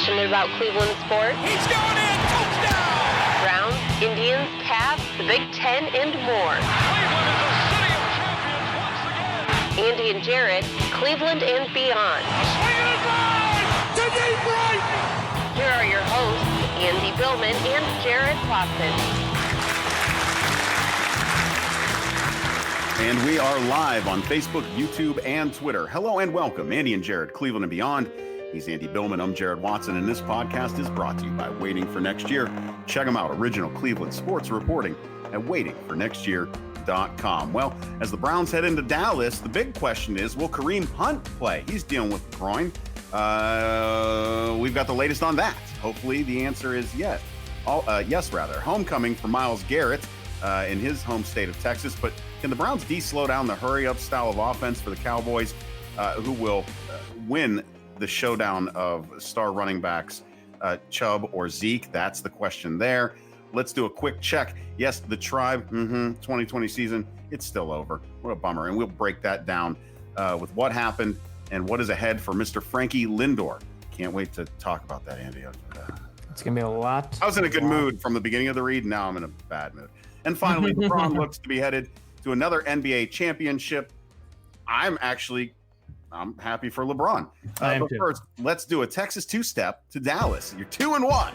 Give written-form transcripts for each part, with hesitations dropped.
passionate about Cleveland sports? He's going in! Touchdown! Browns, Indians, Cavs, the Big Ten, and more. Cleveland is a city of champions once again! Andy and Jarid, Cleveland and beyond. A swing and a drive! To deep right! Here are your hosts, Andy Billman and Jarid Watson. And we are live on Facebook, YouTube, and Twitter. Hello and welcome, Andy and Jarid, Cleveland and beyond. He's Andy Billman, I'm Jarid Watson, and this podcast is brought to you by Waiting for Next Year. Check them out, original Cleveland sports reporting at waitingfornextyear.com. Well, as the Browns head into Dallas, the big question is, will Kareem Hunt play? He's dealing with the groin. We've got the latest on that. Hopefully the answer is yes. Yes, rather. Homecoming for Myles Garrett in his home state of Texas, but can the Browns slow down the hurry-up style of offense for the Cowboys, who will win the showdown of star running backs, Chubb or Zeke? That's the question there. Let's do a quick check. Yes, the Tribe 2020 season, it's still over. What a bummer. And we'll break that down with what happened and what is ahead for Mr. Frankie Lindor. Can't wait to talk about that, Andy. It's going to be a lot. I was in a good mood from the beginning of the read. Now I'm in a bad mood. And finally, LeBron looks to be headed to another NBA championship. I'm happy for LeBron. But first, let's do a Texas two-step to Dallas. You're 2-1.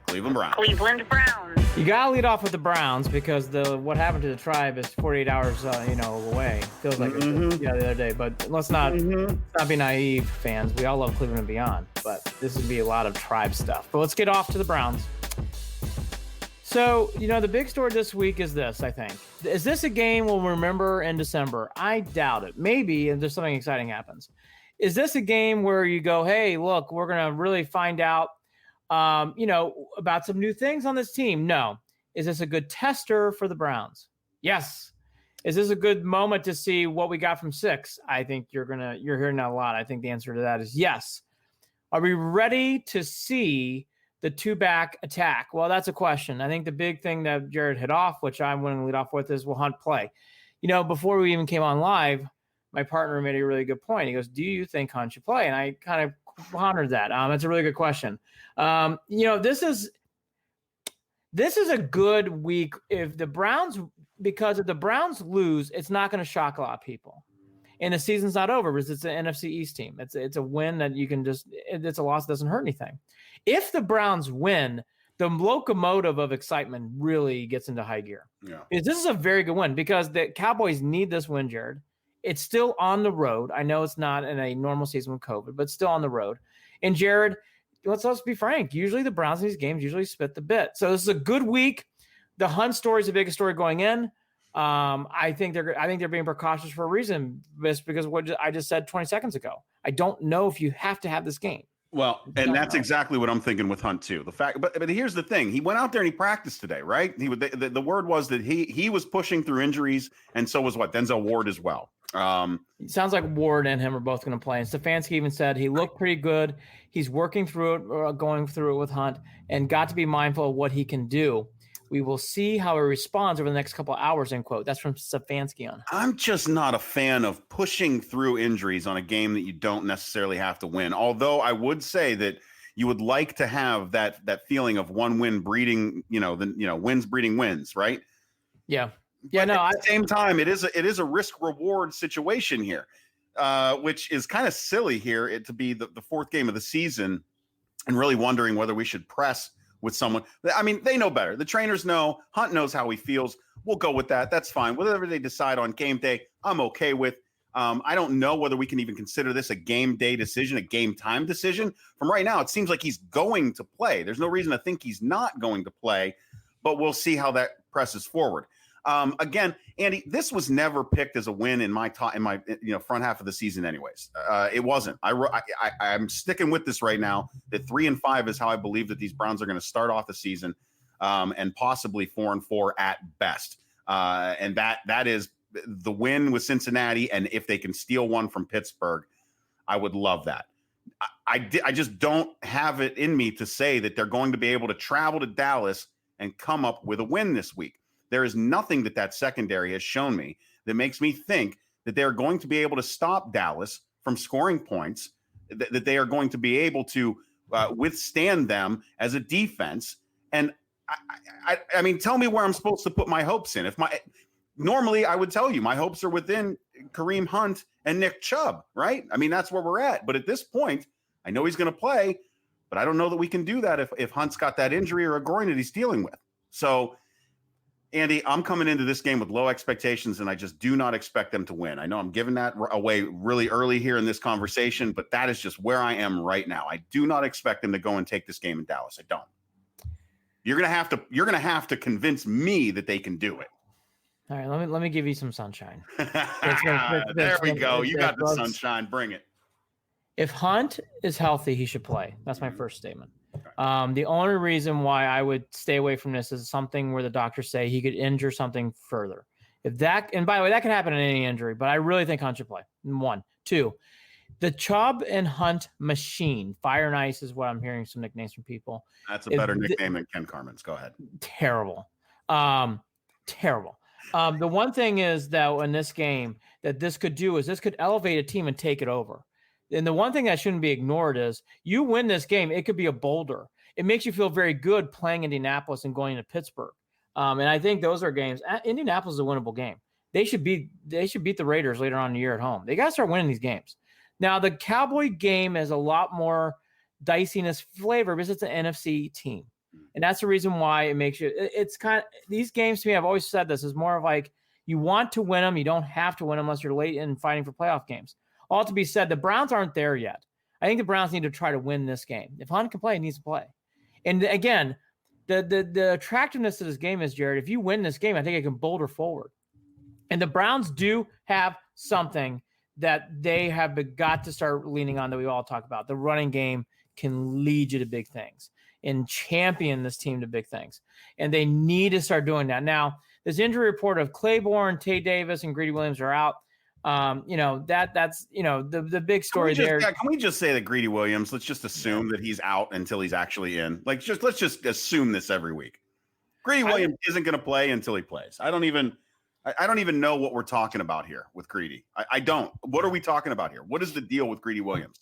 Cleveland Browns. Cleveland Browns. You got to lead off with the Browns because what happened to the Tribe is 48 hours, away. Feels like the other day. But let's not be naive, fans. We all love Cleveland and beyond. But this would be a lot of Tribe stuff. But let's get off to the Browns. So, the big story this week is this, I think. Is this a game we'll remember in December? I doubt it. Maybe if there's something exciting happens. Is this a game where you go, hey, look, we're going to really find out, about some new things on this team? No. Is this a good tester for the Browns? Yes. Is this a good moment to see what we got from 6? I think you're hearing that a lot. I think the answer to that is yes. Are we ready to see the two-back attack? Well, that's a question. I think the big thing that Jarid hit off, which I'm willing to lead off with, is will Hunt play? Before we even came on live, my partner made a really good point. He goes, do you think Hunt should play? And I kind of pondered that. It's a really good question. This is a good week. If the Browns lose, it's not going to shock a lot of people. And the season's not over because it's an NFC East team. It's a win that you can it's a loss that doesn't hurt anything. If the Browns win, the locomotive of excitement really gets into high gear. Yeah. Because this is a very good win because the Cowboys need this win, Jarid. It's still on the road. I know it's not in a normal season with COVID, but still on the road. And Jarid, let's be frank. Usually the Browns in these games usually spit the bit. So this is a good week. The Hunt story is the biggest story going in. I think they're being precautious for a reason, just because of what I just said 20 seconds ago. I don't know if you have to have this game. Well, and that's exactly what I'm thinking with Hunt too. But here's the thing: he went out there and he practiced today, right? The word was that he was pushing through injuries, and so was Denzel Ward as well. It sounds like Ward and him are both going to play. And Stefanski even said he looked pretty good. He's working through it, going through it with Hunt, and got to be mindful of what he can do. We will see how he responds over the next couple of hours, end quote. That's from Stefanski on. I'm just not a fan of pushing through injuries on a game that you don't necessarily have to win. Although I would say that you would like to have that feeling of one win breeding, wins breeding wins, right? Yeah. Yeah. But at the same time, it is a risk reward situation here, which is kind of silly here to be the fourth game of the season and really wondering whether we should press with someone. I mean, they know better. The trainers know. Hunt knows how he feels. We'll go with that. That's fine. Whatever they decide on game day, I'm okay with. I don't know whether we can even consider this a game day decision, a game time decision. From right now, it seems like he's going to play. There's no reason to think he's not going to play, but we'll see how that presses forward. Again, Andy, this was never picked as a win in my front half of the season anyways. It wasn't. I'm sticking with this right now, that 3-5 is how I believe that these Browns are going to start off the season, and possibly 4-4 at best. And that is the win with Cincinnati. And if they can steal one from Pittsburgh, I would love that. I just don't have it in me to say that they're going to be able to travel to Dallas and come up with a win this week. There is nothing that secondary has shown me that makes me think that they're going to be able to stop Dallas from scoring points, that they are going to be able to withstand them as a defense. And I mean, tell me where I'm supposed to put my hopes in. Normally I would tell you my hopes are within Kareem Hunt and Nick Chubb, right? I mean, that's where we're at. But at this point, I know he's going to play, but I don't know that we can do that if Hunt's got that injury or a groin that he's dealing with. So, Andy, I'm coming into this game with low expectations, and I just do not expect them to win. I know I'm giving that away really early here in this conversation, but that is just where I am right now. I do not expect them to go and take this game in Dallas. I don't. You're gonna have to convince me that they can do it. All right, let me give you some sunshine. There we go. You got the sunshine. Bring it. If Hunt is healthy, he should play. That's my first statement. The only reason why I would stay away from this is something where the doctors say he could injure something further. If that, and by the way, that can happen in any injury, but I really think Hunt should play. 1, 2, the Chubb and Hunt machine. Fire and Ice is what I'm hearing some nicknames from people. That's a better nickname than Ken Carmen's. Go ahead. Terrible. Terrible. The one thing is that in this game that this could do is this could elevate a team and take it over. And the one thing that shouldn't be ignored is you win this game, it could be a boulder. It makes you feel very good playing Indianapolis and going to Pittsburgh. And I think those are games. Indianapolis is a winnable game. They should beat the Raiders later on in the year at home. They got to start winning these games. Now, the Cowboy game has a lot more diciness flavor because it's an NFC team. And that's the reason why it makes you – it's kind of – these games to me, I've always said this, is more of like you want to win them. You don't have to win them unless you're late in fighting for playoff games. All to be said, the Browns aren't there yet. I think the Browns need to try to win this game. If Hunt can play, he needs to play. And again, the attractiveness of this game is, Jared, if you win this game, I think it can boulder forward. And the Browns do have something that they have got to start leaning on that we all talk about. The running game can lead you to big things and champion this team to big things. And they need to start doing that. Now, this injury report of Claiborne, Tay Davis, and Greedy Williams are out. That's the big story there. Can we just say that Greedy Williams, let's just assume that he's out until he's actually in. Let's just assume this every week. Greedy Williams isn't going to play until he plays. I don't even know what we're talking about here with Greedy. I don't. What are we talking about here? What is the deal with Greedy Williams?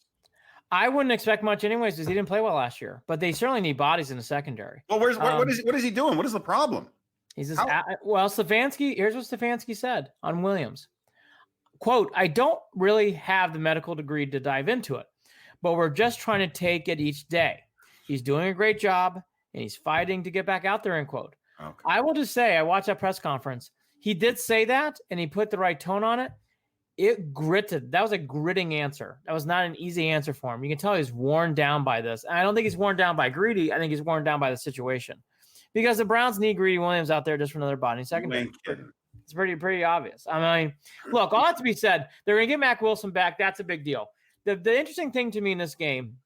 I wouldn't expect much anyways because he didn't play well last year, but they certainly need bodies in the secondary. Well, what is he doing? What is the problem? He's just Stefanski. Here's what Stefanski said on Williams. Quote, I don't really have the medical degree to dive into it, but we're just trying to take it each day. He's doing a great job, and he's fighting to get back out there, end quote. Okay. I will just say, I watched that press conference. He did say that, and he put the right tone on it. It gritted. That was a gritting answer. That was not an easy answer for him. You can tell he's worn down by this. And I don't think he's worn down by Greedy. I think he's worn down by the situation. Because the Browns need Greedy Williams out there just for another body secondary. It's pretty obvious. I mean, look, all that to be said, they're going to get Mac Wilson back. That's a big deal. The interesting thing to me in this game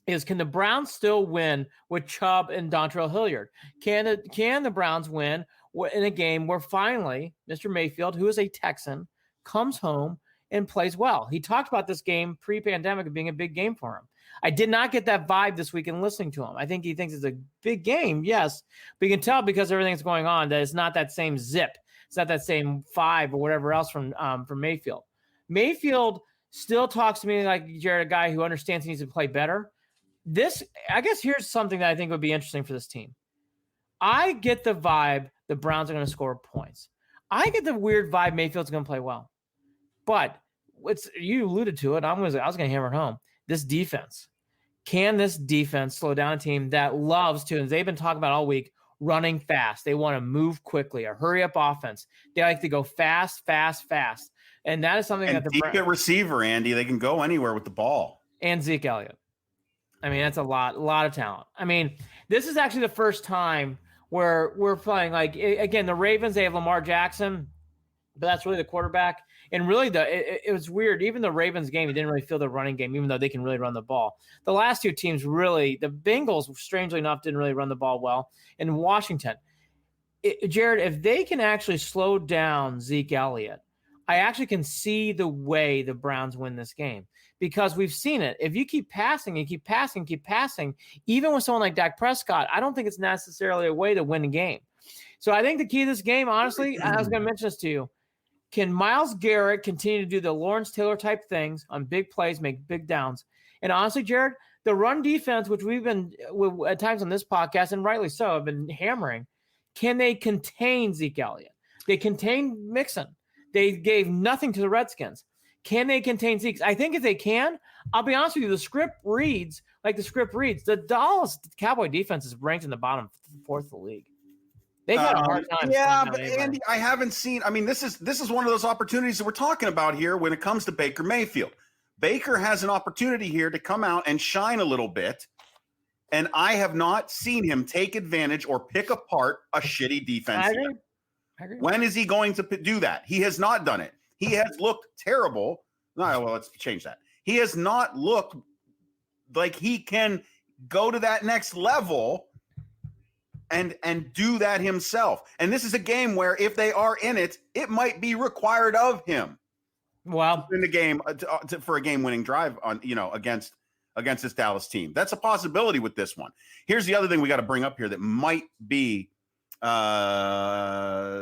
is, can the Browns still win with Chubb and Dontrell Hilliard? Can the Browns win in a game where finally Mr. Mayfield, who is a Texan, comes home and plays well? He talked about this game pre-pandemic being a big game for him. I did not get that vibe this week in listening to him. I think he thinks it's a big game, yes, but you can tell because everything that's going on that it's not that same zip. It's not that same 5 or whatever else from Mayfield. Mayfield still talks to me like Jared, a guy who understands he needs to play better. I guess here's something that I think would be interesting for this team. I get the vibe the Browns are going to score points. I get the weird vibe Mayfield's going to play well. But you alluded to it. I was going to hammer it home. This defense. Can this defense slow down a team that loves to, and they've been talking about all week, running fast. They want to move quickly, a hurry-up offense. They like to go fast. And that is something that the deep at receiver, Andy. They can go anywhere with the ball. And Zeke Elliott. I mean, that's a lot of talent. I mean, this is actually the first time where we're playing, like, again, the Ravens, they have Lamar Jackson, but that's really the quarterback. And really, it was weird. Even the Ravens game, you didn't really feel the running game, even though they can really run the ball. The last two teams really, the Bengals, strangely enough, didn't really run the ball well. And Washington, Jared, if they can actually slow down Zeke Elliott, I actually can see the way the Browns win this game. Because we've seen it. If you keep passing, even with someone like Dak Prescott, I don't think it's necessarily a way to win a game. So I think the key to this game, honestly, I was going to mention this to you, can Myles Garrett continue to do the Lawrence Taylor type things on big plays, make big downs? And honestly, Jared, the run defense, which we've been at times on this podcast, and rightly so, have been hammering, can they contain Zeke Elliott? They contained Mixon. They gave nothing to the Redskins. Can they contain Zeke? I think if they can, I'll be honest with you, the script reads like the script reads. The Dallas Cowboy defense is ranked in the bottom fourth of the league. They've had a hard time. Yeah, but Andy, I haven't seen. I mean, this is one of those opportunities that we're talking about here when it comes to Baker Mayfield. Baker has an opportunity here to come out and shine a little bit, and I have not seen him take advantage or pick apart a shitty defense. I agree. When is he going to do that? He has not done it. He has looked terrible. No, well, let's change that. He has not looked like he can go to that next level and do that himself. And this is a game where if they are in it, it might be required of him. Well, in the game for a game-winning drive on against this Dallas team. That's a possibility with this one. Here's the other thing we got to bring up here that might be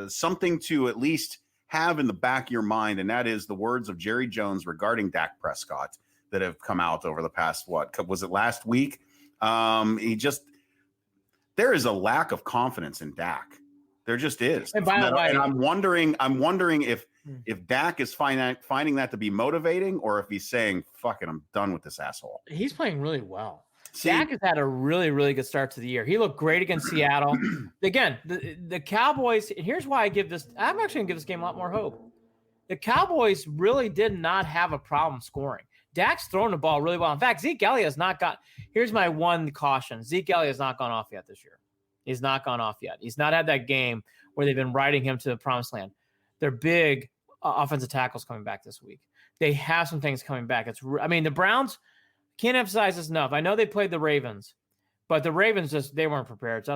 something to at least have in the back of your mind, and that is the words of Jerry Jones regarding Dak Prescott that have come out over the past, was it last week? There is a lack of confidence in Dak. There just is. And by the way, and I'm wondering if Dak is finding that to be motivating, or if he's saying, fuck it, I'm done with this asshole. He's playing really well. Dak has had a really, really good start to the year. He looked great against Seattle. Again, the Cowboys, and here's why I'm actually going to give this game a lot more hope. The Cowboys really did not have a problem scoring. Dak's throwing the ball really well. In fact, Zeke Elliott has not got – here's my one caution. Zeke Elliott has not gone off yet this year. He's not gone off yet. He's not had that game where they've been riding him to the promised land. They're big offensive tackles coming back this week. They have some things coming back. The Browns – can't emphasize this enough. I know they played the Ravens, but the Ravens they weren't prepared. So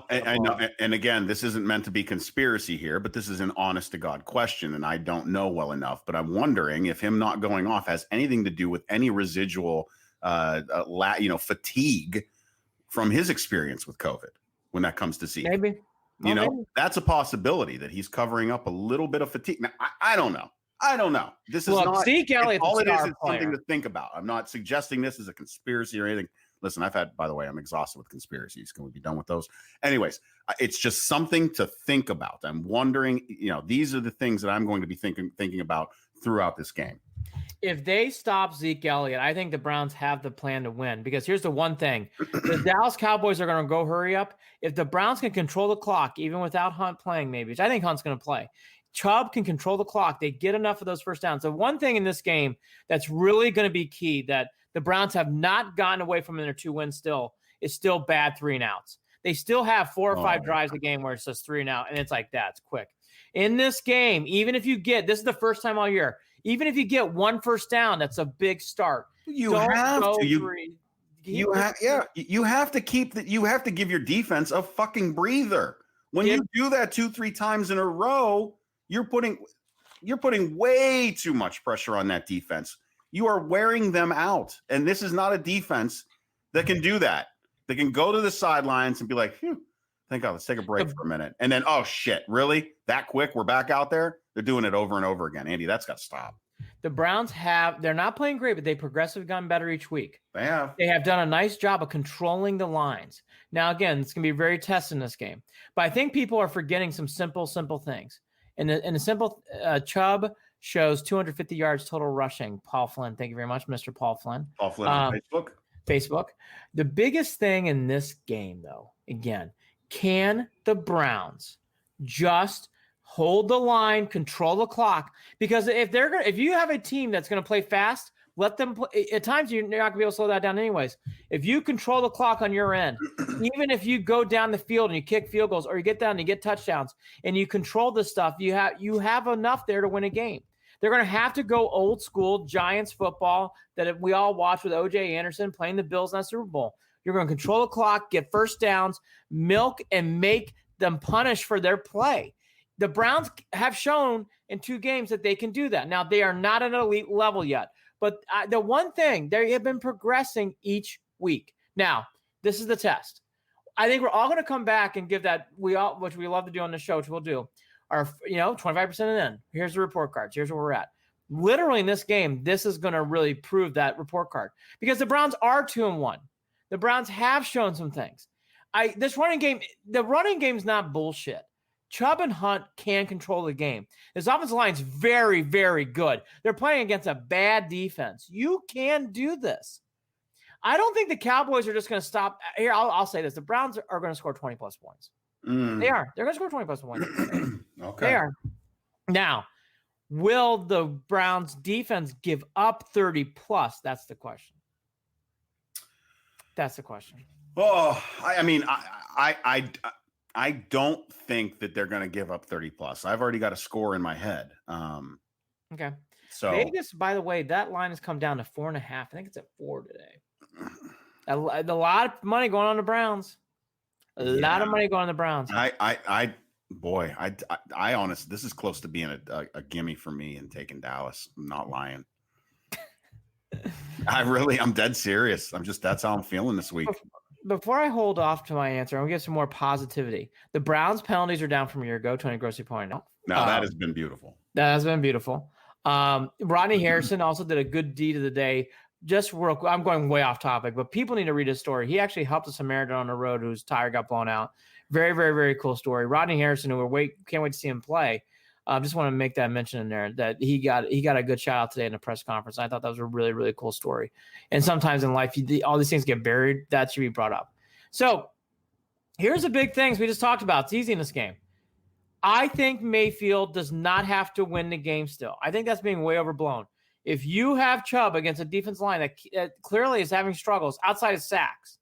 I know. And again, this isn't meant to be conspiracy here, but this is an honest to God question, and I don't know well enough. But I'm wondering if him not going off has anything to do with any residual, fatigue from his experience with COVID when that comes to Zeke. Maybe. Maybe. That's a possibility that he's covering up a little bit of fatigue. Now, I don't know. I don't know. This is not Zeke Elliott. All it is something to think about. I'm not suggesting this is a conspiracy or anything. Listen, by the way, I'm exhausted with conspiracies. Can we be done with those? Anyways, it's just something to think about. I'm wondering, these are the things that I'm going to be thinking about throughout this game. If they stop Zeke Elliott, I think the Browns have the plan to win, because here's the one thing. The Dallas Cowboys are going to go hurry up. If the Browns can control the clock, even without Hunt playing, maybe, which I think Hunt's going to play, Chubb can control the clock. They get enough of those first downs. So one thing in this game that's really going to be key that the Browns have not gotten away from in their 2 wins is still bad 3-and-outs. They still have 4 or 5 drives a game where it's just 3-and-out, and it's like that. It's quick. In this game, even if you get – this is the first time all year – even if you get 1 first down, that's a big start. You have to give your defense a fucking breather. When you do that 2-3 times in a row, you're putting way too much pressure on that defense. You are wearing them out. And this is not a defense that can do that. They can go to the sidelines and be like, phew, thank God, let's take a break for a minute. And then, oh shit, really? That quick? We're back out there? They're doing it over and over again. Andy, that's got to stop. The Browns they're not playing great, but they progressively gotten better each week. They have. They have done a nice job of controlling the lines. Now, again, it's going to be very tested in this game. But I think people are forgetting some simple things. And the simple Chubb shows 250 yards total rushing. Paul Flynn. Thank you very much, Mr. Paul Flynn. Paul Flynn on Facebook. The biggest thing in this game, though, again, can the Browns just hold the line, control the clock? Because if you have a team that's going to play fast, let them play. At times, you're not going to be able to slow that down anyways. If you control the clock on your end, even if you go down the field and you kick field goals, or you get down and you get touchdowns, and you control this stuff, you have enough there to win a game. They're going to have to go old school Giants football that we all watched with O.J. Anderson playing the Bills in the Super Bowl. You're going to control the clock, get first downs, milk, and make them punish for their play. The Browns have shown in 2 games that they can do that. Now, they are not at an elite level yet. But the one thing, they have been progressing each week. Now, this is the test. I think we're all going to come back and give that, which we love to do on the show, which we'll do, our 25% in. Here's the report cards. Here's where we're at. literally in this game, this is going to really prove that report card because the Browns are 2-1. The Browns have shown some things. The running game is not bullshit. Chubb and Hunt can control the game. This offensive line is very, very good. They're playing against a bad defense. You can do this. I don't think the Cowboys are just going to stop. Here, I'll say this. The Browns are going to score 20-plus points. They are. They're going to score 20-plus points. Okay. They are. Now, will the Browns defense give up 30-plus? That's the question. Oh, I don't think that they're going to give up 30-plus. I've already got a score in my head. Okay. So Vegas, by the way, that line has come down to 4.5. I think it's at 4 today. A lot of money going on the Browns. A lot of money going on the Browns. I honestly, this is close to being a gimme for me and taking Dallas. I'm not lying. I'm dead serious. That's how I'm feeling this week. Before I hold off to my answer, I'm going to give some more positivity. The Browns penalties are down from a year ago. Tony Grossi pointed out. Now that has been beautiful. That has been beautiful. Rodney Harrison also did a good deed of the day. Just real quick, I'm going way off topic, but people need to read his story. He actually helped a Samaritan on the road whose tire got blown out. Very, very, very cool story. Rodney Harrison, who can't wait to see him play. Just want to make that mention in there that he got a good shout out today in the press conference. I thought that was a really, really cool story. And sometimes in life, all these things get buried. That should be brought up. So here's the big things we just talked about. It's easy in this game. I think Mayfield does not have to win the game still. I think that's being way overblown. If you have Chubb against a defense line that clearly is having struggles outside of sacks,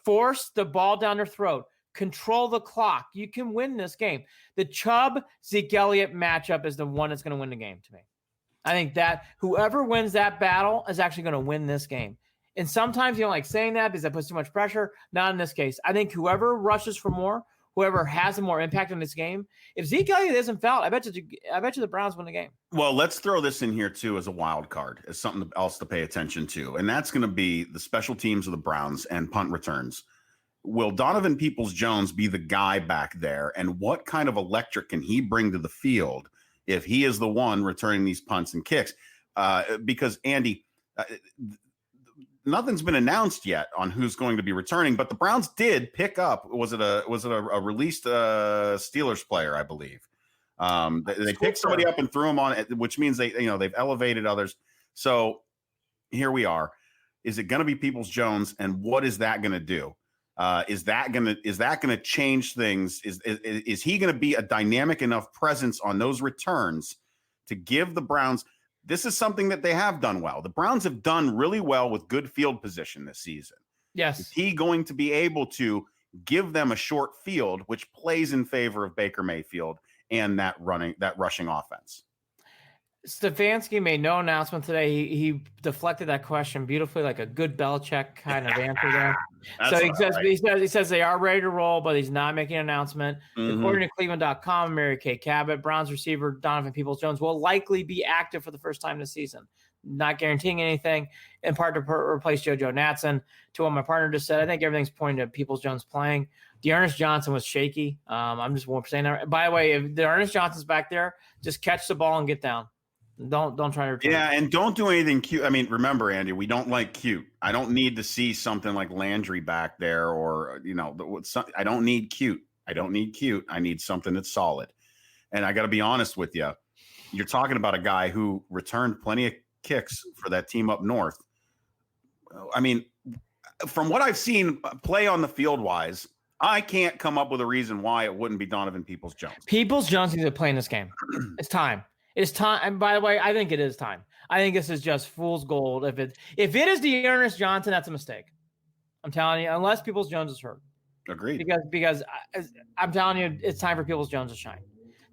force the ball down their throat, control the clock, you can win this game. The Chubb-Zeke Elliott matchup is the one that's going to win the game to me. I think that whoever wins that battle is actually going to win this game. And sometimes you don't like saying that because that puts too much pressure. Not in this case. I think whoever rushes for more, whoever has a more impact on this game. If Zeke Elliott isn't fouled, I bet you the Browns win the game. Well, let's throw this in here too as a wild card, as something else to pay attention to, and that's going to be the special teams of the Browns and punt returns. Will Donovan Peoples-Jones be the guy back there, and what kind of electric can he bring to the field if he is the one returning these punts and kicks? Because Andy, nothing's been announced yet on who's going to be returning, but the Browns did pick up. Was it a released Steelers player, I believe? They picked somebody up and threw him on it, which means they've elevated others. So here we are. Is it going to be Peoples-Jones, and what is that going to do? Is that going to change things? Is he going to be a dynamic enough presence on those returns to give the Browns? This is something that they have done well. The Browns have done really well with good field position this season. Yes. Is he going to be able to give them a short field, which plays in favor of Baker Mayfield and that rushing offense? Stefanski made no announcement today. He deflected that question beautifully, like a good Belichick kind of answer there. So he says they are ready to roll, but he's not making an announcement. Mm-hmm. According to Cleveland.com, Mary Kay Cabot, Browns receiver Donovan Peoples-Jones will likely be active for the first time this season. Not guaranteeing anything, in part to replace JoJo Natson. To what my partner just said, I think everything's pointing to Peoples-Jones playing. D'Ernest Johnson was shaky. I'm just saying that. By the way, if D'Ernest Johnson's back there, just catch the ball and get down. Don't try to return. Yeah, and don't do anything cute. I mean, remember, Andy, we don't like cute. I don't need to see something like Landry back there, or I don't need cute. I need something that's solid. And I got to be honest with you. You're talking about a guy who returned plenty of kicks for that team up north. I mean, from what I've seen play on the field wise, I can't come up with a reason why it wouldn't be Donovan Peoples-Jones. Peoples-Jones needs to play in this game. It's time. It's time. And by the way, I think it is time. I think this is just fool's gold. If it is D'Ernest Johnson, that's a mistake. I'm telling you, unless Peoples-Jones is hurt. Agreed. Because I'm telling you, it's time for Peoples-Jones to shine.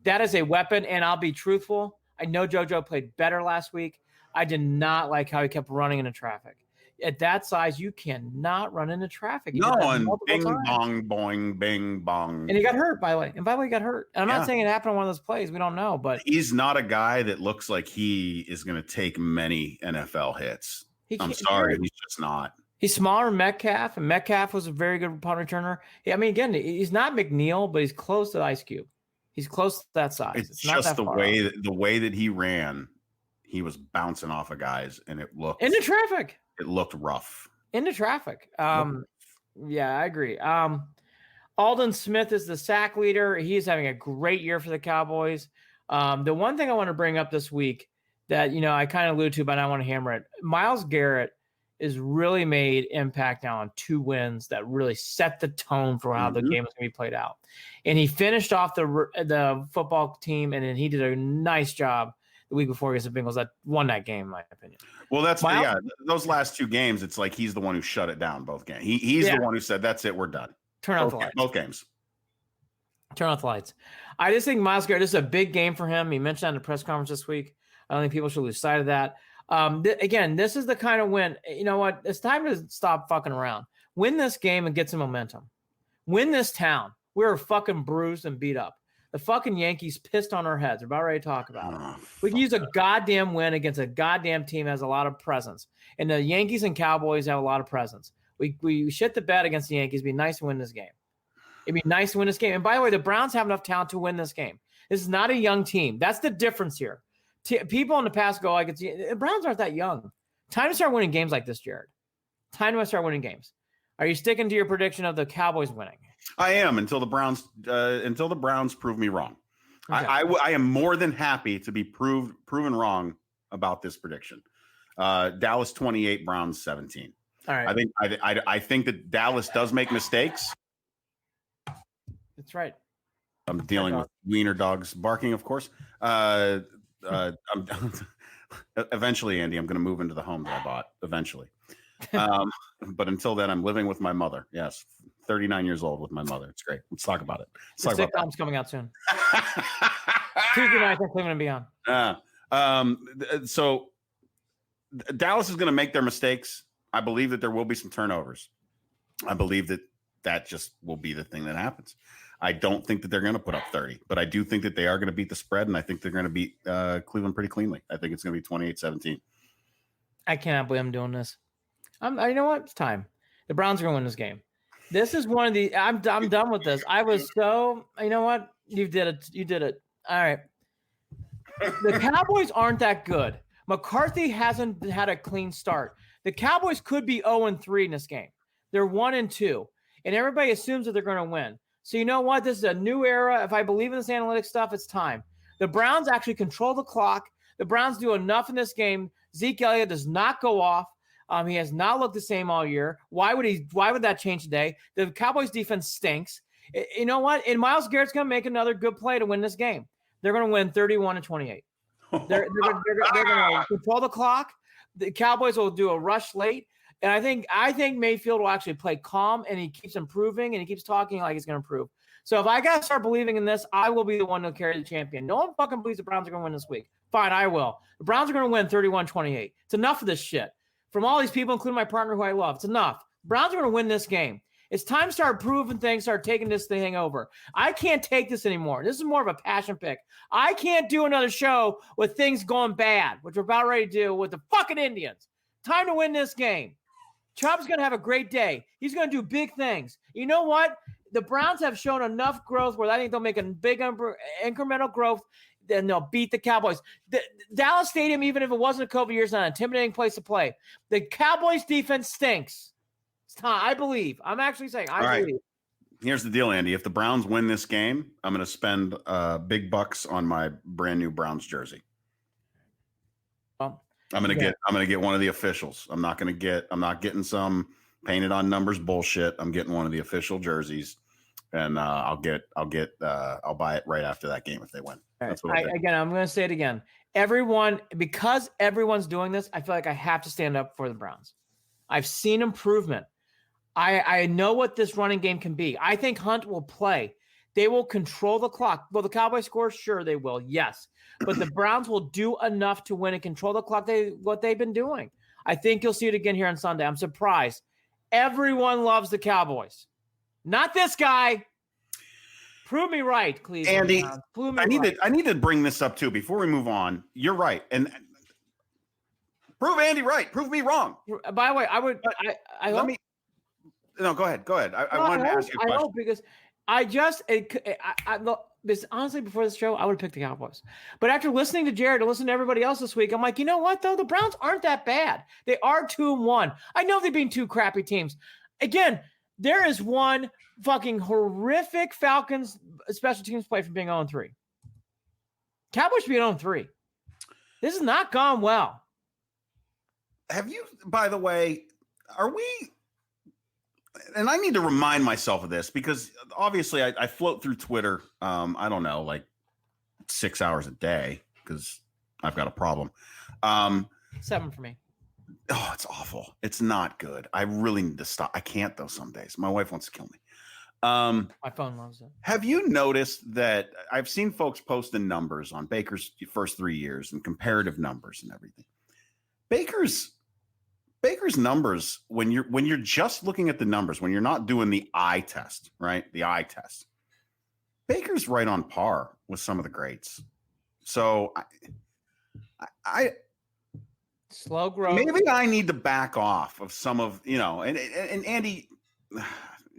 That is a weapon, and I'll be truthful. I know JoJo played better last week. I did not like how he kept running into traffic. At that size, you cannot run into traffic. No, and bing, bong, boing, bing, bong. And he got hurt, by the way. And by the way, he got hurt. And I'm not saying it happened on one of those plays. We don't know. But he's not a guy that looks like he is going to take many NFL hits. I'm sorry. He's just not. He's smaller than Metcalf, and Metcalf was a very good punt returner. I mean, again, he's not McNeil, but he's close to Ice Cube. He's close to that size. It's just the way that he ran. he was bouncing off of guys, and it looked into traffic. It looked rough. Into traffic. Yeah, I agree. Aldon Smith is the sack leader. He's having a great year for the Cowboys. The one thing I want to bring up this week that, I kind of alluded to, but I want to hammer it. Myles Garrett is really made impact now on 2 wins that really set the tone for how the game was going to be played out. And he finished off the football team, and then he did a nice job the week before against the Bengals that won that game, in my opinion. Well, those last 2 games, it's like he's the one who shut it down both games. He's the one who said, that's it, we're done. Turn off the lights. Both games. Turn off the lights. I just think Myles Garrett, this is a big game for him. He mentioned that in the press conference this week. I don't think people should lose sight of that. Again, this is the kind of win. You know what? It's time to stop fucking around. Win this game and get some momentum. Win this town. We're fucking bruised and beat up. The fucking Yankees pissed on our heads. We're about ready to talk about it. We can use a goddamn win against a goddamn team that has a lot of presence. And the Yankees and Cowboys have a lot of presence. We shit the bed against the Yankees. It'd be nice to win this game. It'd be nice to win this game. And by the way, the Browns have enough talent to win this game. This is not a young team. That's the difference here. People in the past go, the Browns aren't that young. Time to start winning games like this, Jared. Time to start winning games. Are you sticking to your prediction of the Cowboys winning? I am until the Browns prove me wrong. Okay. I am more than happy to be proven wrong about this prediction. Dallas 28, Browns 17. All right. I think that Dallas does make mistakes. That's right. I'm dealing with wiener dogs barking, of course. Eventually, Andy, I'm going to move into the home that I bought. Eventually. But until then, I'm living with my mother. Yes, 39 years old with my mother. It's great. Let's talk about it. The sitcom's coming out soon. Tuesday night, Cleveland and beyond. So Dallas is going to make their mistakes. I believe that there will be some turnovers. I believe that just will be the thing that happens. I don't think that they're going to put up 30, but I do think that they are going to beat the spread, and I think they're going to beat Cleveland pretty cleanly. I think it's going to be 28-17. I cannot believe I'm doing this. You know what? It's time. The Browns are going to win this game. This is one of the. I'm done with this. I was so. You know what? You did it. You did it. All right. The Cowboys aren't that good. McCarthy hasn't had a clean start. The Cowboys could be 0-3 in this game. They're 1-2, and everybody assumes that they're going to win. So you know what? This is a new era. If I believe in this analytics stuff, it's time. The Browns actually control the clock. The Browns do enough in this game. Zeke Elliott does not go off. He has not looked the same all year. Why would that change today? The Cowboys defense stinks. You know what? And Myles Garrett's going to make another good play to win this game. They're going to win 31-28. They're going to control the clock. The Cowboys will do a rush late. And I think Mayfield will actually play calm, and he keeps improving, and he keeps talking like he's going to improve. So if I got to start believing in this, I will be the one to carry the champion. No one fucking believes the Browns are going to win this week. Fine, I will. The Browns are going to win 31-28. It's enough of this shit. From all these people, including my partner who I love, it's enough. The Browns are going to win this game. It's time to start proving things, start taking this thing over. I can't take this anymore. This is more of a passion pick. I can't do another show with things going bad, which we're about ready to do with the fucking Indians. Time to win this game. Chubb's going to have a great day. He's going to do big things. You know what? The Browns have shown enough growth where I think they'll make a big incremental growth, then they'll beat the Cowboys. The Dallas Stadium, even if it wasn't a COVID year, is not an intimidating place to play. The Cowboys defense stinks. It's time. I believe. I'm actually saying I believe. Here's the deal, Andy. If the Browns win this game, I'm going to spend big bucks on my brand new Browns jersey. Well, I'm going to get one of the officials. I'm not getting some painted on numbers bullshit. I'm getting one of the official jerseys, and I'll buy it right after that game if they win. That's what I'm going to say it again. Because everyone's doing this, I feel like I have to stand up for the Browns. I've seen improvement. I know what this running game can be. I think Hunt will play. They will control the clock. Will the Cowboys score? Sure, they will. Yes. But the Browns will do enough to win and control the clock, what they've been doing. I think you'll see it again here on Sunday. I'm surprised. Everyone loves the Cowboys. Not this guy. Prove me right, Cleveland. Andy, I need to bring this up too before we move on. You're right. And prove Andy right. Prove me wrong. By the way, I hope. No, go ahead. I wanted to ask you a question. I hope because This honestly, before this show, I would have picked the Cowboys. But after listening to Jared and listening to everybody else this week, I'm like, you know what, though? The Browns aren't that bad. They are 2-1. I know they've been two crappy teams. Again, there is one fucking horrific Falcons special teams play from being 0-3. Cowboys should be 0-3. This has not gone well. Have you, by the way, are we, and I need to remind myself of this because obviously I float through Twitter, I don't know, like 6 hours a day because I've got a problem. 7 for me. Oh, it's awful. It's not good. I really need to stop. I can't though some days. My wife wants to kill me. My phone loves it. Have you noticed that I've seen folks posting numbers on Baker's first 3 years and comparative numbers and everything? Baker's numbers, when you're just looking at the numbers, when you're not doing the eye test, right? The eye test. Baker's right on par with some of the greats. So I slow growth. Maybe I need to back off of some of, and Andy,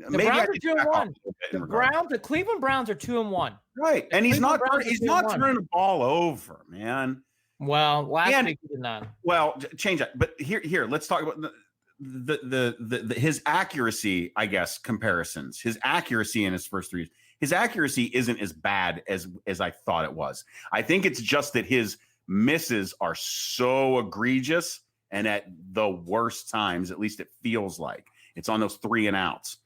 maybe I need to back off a little bit. The Cleveland Browns are 2-1. Right. And he's not turning the ball over, man. Well, last week he did not. Well, change that. But here, let's talk about the his accuracy, I guess, comparisons. His accuracy in his first 3 years. His accuracy isn't as bad as I thought it was. I think it's just that his misses are so egregious and at the worst times, at least it feels like. It's on those 3 and outs.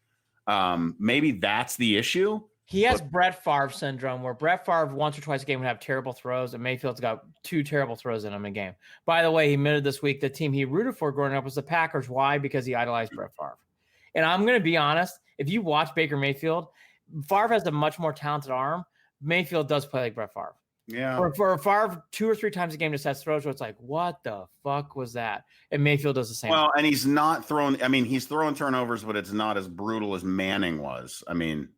Maybe that's the issue. He has Brett Favre syndrome, where Brett Favre once or twice a game would have terrible throws, and Mayfield's got 2 terrible throws in him a game. By the way, he admitted this week the team he rooted for growing up was the Packers. Why? Because he idolized Brett Favre. And I'm going to be honest, if you watch Baker Mayfield, Favre has a much more talented arm. Mayfield does play like Brett Favre. Yeah. For Favre, 2 or 3 times a game just has throws where it's like, what the fuck was that? And Mayfield does the same. Well, and he's not throwing. I mean, he's throwing turnovers, but it's not as brutal as Manning was. I mean,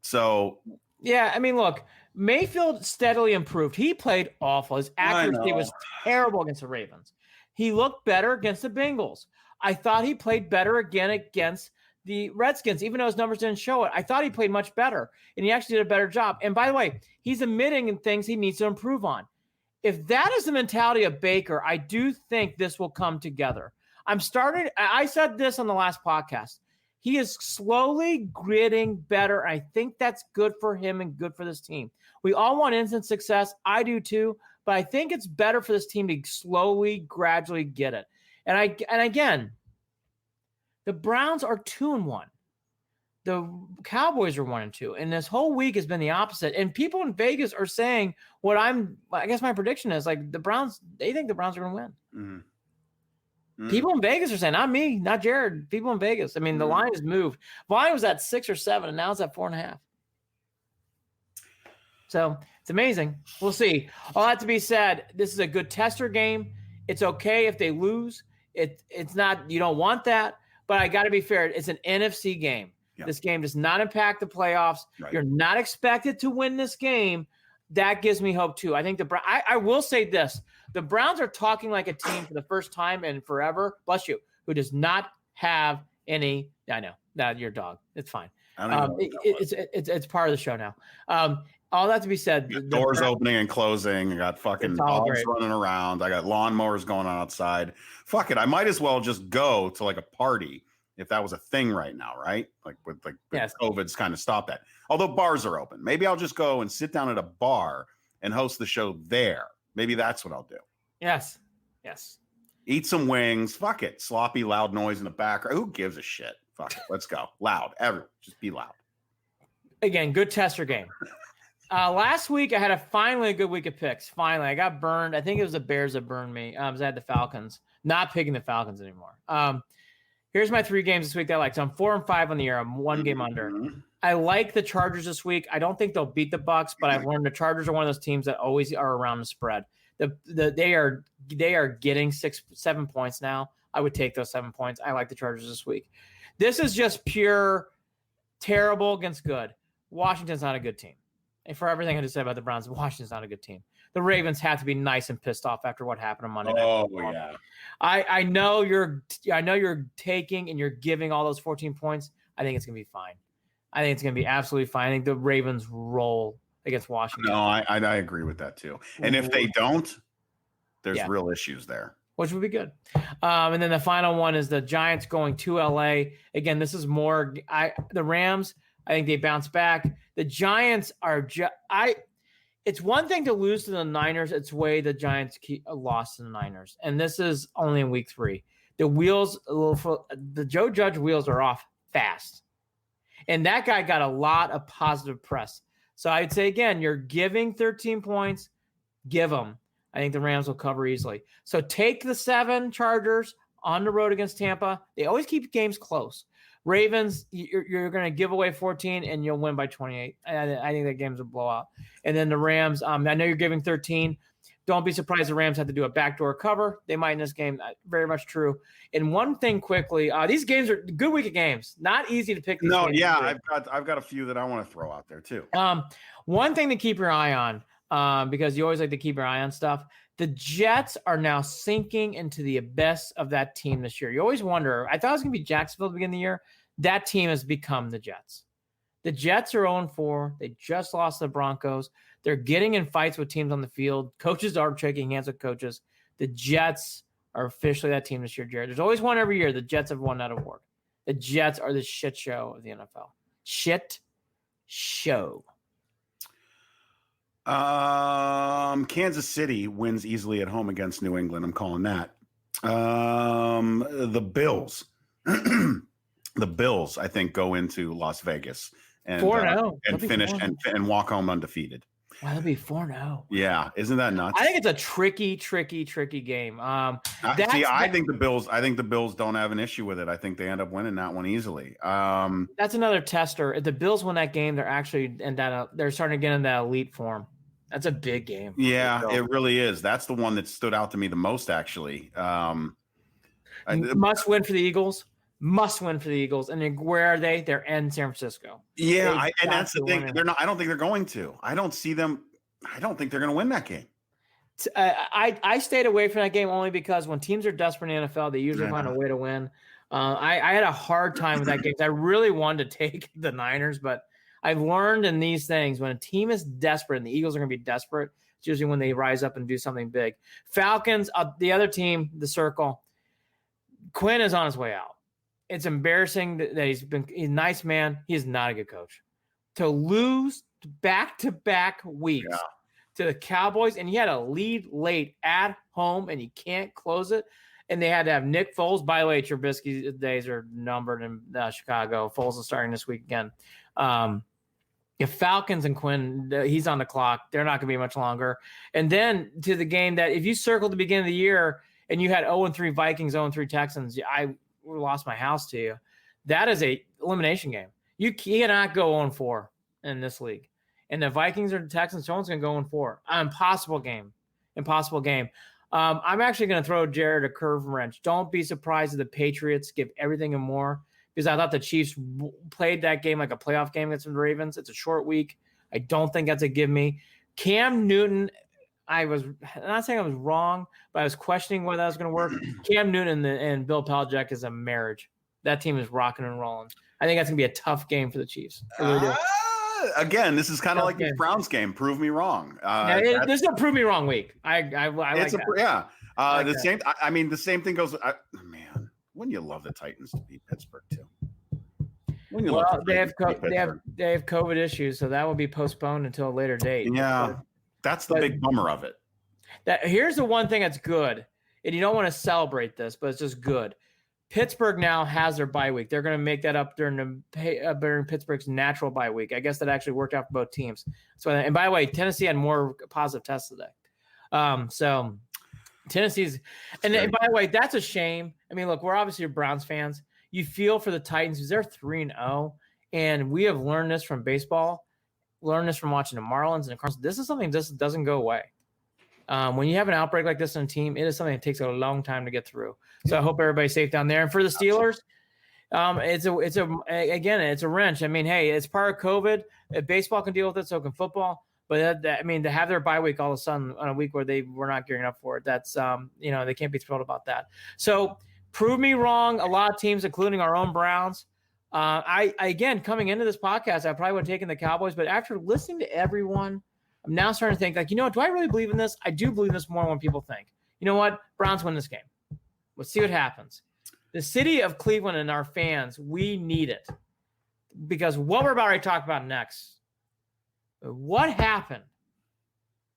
so. Yeah, I mean, look, Mayfield steadily improved. He played awful. His accuracy was terrible against the Ravens. He looked better against the Bengals. I thought he played better again against the Redskins, even though his numbers didn't show it. I thought he played much better, and he actually did a better job. And by the way, he's admitting in things he needs to improve on. If that is the mentality of Baker, I do think this will come together. I said this on the last podcast. He is slowly getting better. I think that's good for him and good for this team. We all want instant success. I do too, but I think it's better for this team to slowly, gradually get it. And again, the Browns are 2-1. The Cowboys are 1-2. And this whole week has been the opposite. And people in Vegas are saying I guess my prediction is like the Browns, they think the Browns are going to win. Mm-hmm. People in Vegas are saying, not me, not Jared. People in Vegas. I mean, the line has moved. Line was at 6 or 7, and now it's at 4.5. So it's amazing. We'll see. All that to be said, this is a good tester game. It's okay if they lose. It's not. You don't want that. But I got to be fair. It's an NFC game. Yeah. This game does not impact the playoffs. Right. You're not expected to win this game. That gives me hope too. I think I will say this. The Browns are talking like a team for the first time in forever, bless you, who does not have any. I know. No, your dog. It's fine. It's part of the show now. All that to be said. The doors opening and closing. I got fucking dogs running around. I got lawnmowers going on outside. Fuck it. I might as well just go to like a party if that was a thing right now, right? Like with COVID's kind of stopped that. Although bars are open. Maybe I'll just go and sit down at a bar and host the show there. Maybe that's what I'll do. Yes. Eat some wings. Fuck it. Sloppy, loud noise in the background. Who gives a shit? Fuck it. Let's go. Loud. Everyone. Just be loud. Again, good tester game. Last week, I had finally a good week of picks. Finally, I got burned. I think it was the Bears that burned me. I had the Falcons. Not picking the Falcons anymore. Here's my 3 games this week that I like. So I'm 4-5 on the year. I'm 1 game under. I like the Chargers this week. I don't think they'll beat the Bucs, but I've learned the Chargers are one of those teams that always are around the spread. They are getting 6-7 points now. I would take those 7 points. I like the Chargers this week. This is just pure terrible against good. Washington's not a good team. And for everything I just said about the Browns, Washington's not a good team. The Ravens have to be nice and pissed off after what happened on Monday night. Oh yeah. I know you're taking and you're giving all those 14 points. I think it's gonna be fine. I think it's going to be absolutely fine. I think the Ravens roll against Washington. No, I agree with that too. And if they don't, there's real issues there. Which would be good. And then the final one is the Giants going to LA. Again, this is more the Rams. I think they bounce back. The Giants are it's one thing to lose to the Niners. It's way the Giants lost to the Niners. And this is only in week 3. The Joe Judge wheels are off fast. And that guy got a lot of positive press. So I'd say, again, you're giving 13 points. Give them. I think the Rams will cover easily. So take the 7 Chargers on the road against Tampa. They always keep games close. Ravens, you're going to give away 14 and you'll win by 28. I think that game's a blowout. And then the Rams, I know you're giving 13. Don't be surprised the Rams have to do a backdoor cover. They might in this game. Very much true. And one thing quickly, these games are good week of games. Not easy to pick. No, yeah, I've got a few that I want to throw out there too. One thing to keep your eye on. Because you always like to keep your eye on stuff. The Jets are now sinking into the abyss of that team this year. You always wonder. I thought it was going to be Jacksonville at the beginning of the year. That team has become the Jets. The Jets are 0-4. They just lost to the Broncos. They're getting in fights with teams on the field. Coaches are shaking hands with coaches. The Jets are officially that team this year, Jared. There's always one every year. The Jets have won that award. The Jets are the shit show of the NFL. Shit show. Kansas City wins easily at home against New England. I'm calling that. The Bills, the Bills, I think, go into Las Vegas and 4-0 and finish and walk home undefeated. Wow, that'd be 4-0. Yeah, isn't that nuts? I think it's a tricky game. I think the Bills don't have an issue with it. I think they end up winning that one easily. That's another tester. If the Bills win that game, they're actually they're starting to get in that elite form. That's a big game. Yeah, it really is. That's the one that stood out to me the most, actually. Must win for the Eagles. Must win for the Eagles. And then where are they? They're in San Francisco. Yeah, and that's the thing. They're not. I don't think they're going to. I don't see them. I don't think they're going to win that game. I stayed away from that game only because when teams are desperate in the NFL, they usually find a way to win. I had a hard time with that game. I really wanted to take the Niners, but I've learned in these things when a team is desperate, and the Eagles are going to be desperate, it's usually when they rise up and do something big. Falcons, the other team, the Circle, Quinn is on his way out. It's embarrassing that he's a nice man. He is not a good coach. To lose back-to-back weeks to the Cowboys, and he had a lead late at home, and he can't close it. And they had to have Nick Foles. By the way, Trubisky's days are numbered in Chicago. Foles is starting this week again. If Falcons and Quinn, he's on the clock. They're not going to be much longer. And then to the game that if you circled the beginning of the year and you had 0-3 Vikings, 0-3 Texans, I lost my house to you. That is a elimination game. You cannot go 0-4 in this league. And the Vikings or the Texans, someone's going to go 0-4. Impossible game. I'm actually going to throw Jared a curve wrench. Don't be surprised if the Patriots give everything and more, because I thought the Chiefs played that game like a playoff game against the Ravens. It's a short week. I don't think that's a give me. Cam Newton, I'm not saying I was wrong, but I was questioning whether that was going to work. Cam Newton and Bill Belichick is a marriage. That team is rocking and rolling. I think that's going to be a tough game for the Chiefs. Again, this is kind of like the Browns game. Prove me wrong. There's no prove me wrong week. I like that. Yeah. Like same. I mean, the same thing goes. Man, wouldn't you love the Titans to beat Pittsburgh too? They have COVID issues, so that will be postponed until a later date. Yeah, that's the big bummer of it. Here's the one thing that's good, and you don't want to celebrate this, but it's just good. Pittsburgh now has their bye week. They're going to make that up during Pittsburgh's natural bye week. I guess that actually worked out for both teams. So, and by the way, Tennessee had more positive tests today. So Tennessee's, and by the way, that's a shame. I mean, look, we're obviously Browns fans. You feel for the Titans because they're 3-0, and we have learned this from baseball, learned this from watching the Marlins and the Cardinals. This is something that doesn't go away. When you have an outbreak like this on a team, it is something that takes a long time to get through. So I hope everybody's safe down there. And for the Steelers, it's a wrench. I mean, hey, it's part of COVID. Baseball can deal with it, so can football. But to have their bye week all of a sudden on a week where they were not gearing up for it, that's they can't be thrilled about that. So prove me wrong. A lot of teams, including our own Browns, I again, coming into this podcast, I probably would have taken the Cowboys, but after listening to everyone, I'm now starting to think, like, you know what? Do I really believe in this? I do believe this more than people think. You know what? Browns win this game. Let's see what happens. The city of Cleveland and our fans, we need it. Because what we're about to talk about next, what happened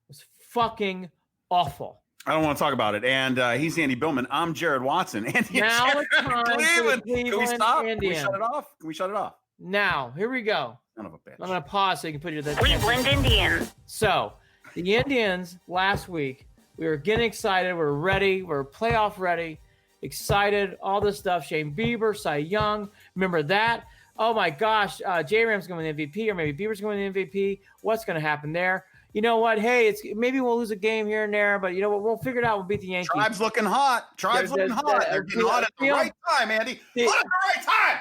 was fucking awful. I don't want to talk about it. And he's Andy Billman. I'm Jared Watson. Andy Now it's time for the Cleveland. Can we stop? Can we shut it off? Can we shut it off? Now, here we go. Son of a bitch. I'm going to pause so you can put your... Cleveland Indians. So, the Indians last week, we were getting excited. We're ready. We're playoff ready. Excited. All this stuff. Shane Bieber, Cy Young. Remember that? Oh, my gosh. J-Ram's going to win the MVP, or maybe Bieber's going to win the MVP. What's going to happen there? You know what? Hey, maybe we'll lose a game here and there, but you know what? We'll figure it out. We'll beat the Yankees. Tribe's looking hot. Looking hot. They're getting hot at the right time, Andy. Hot at the right time.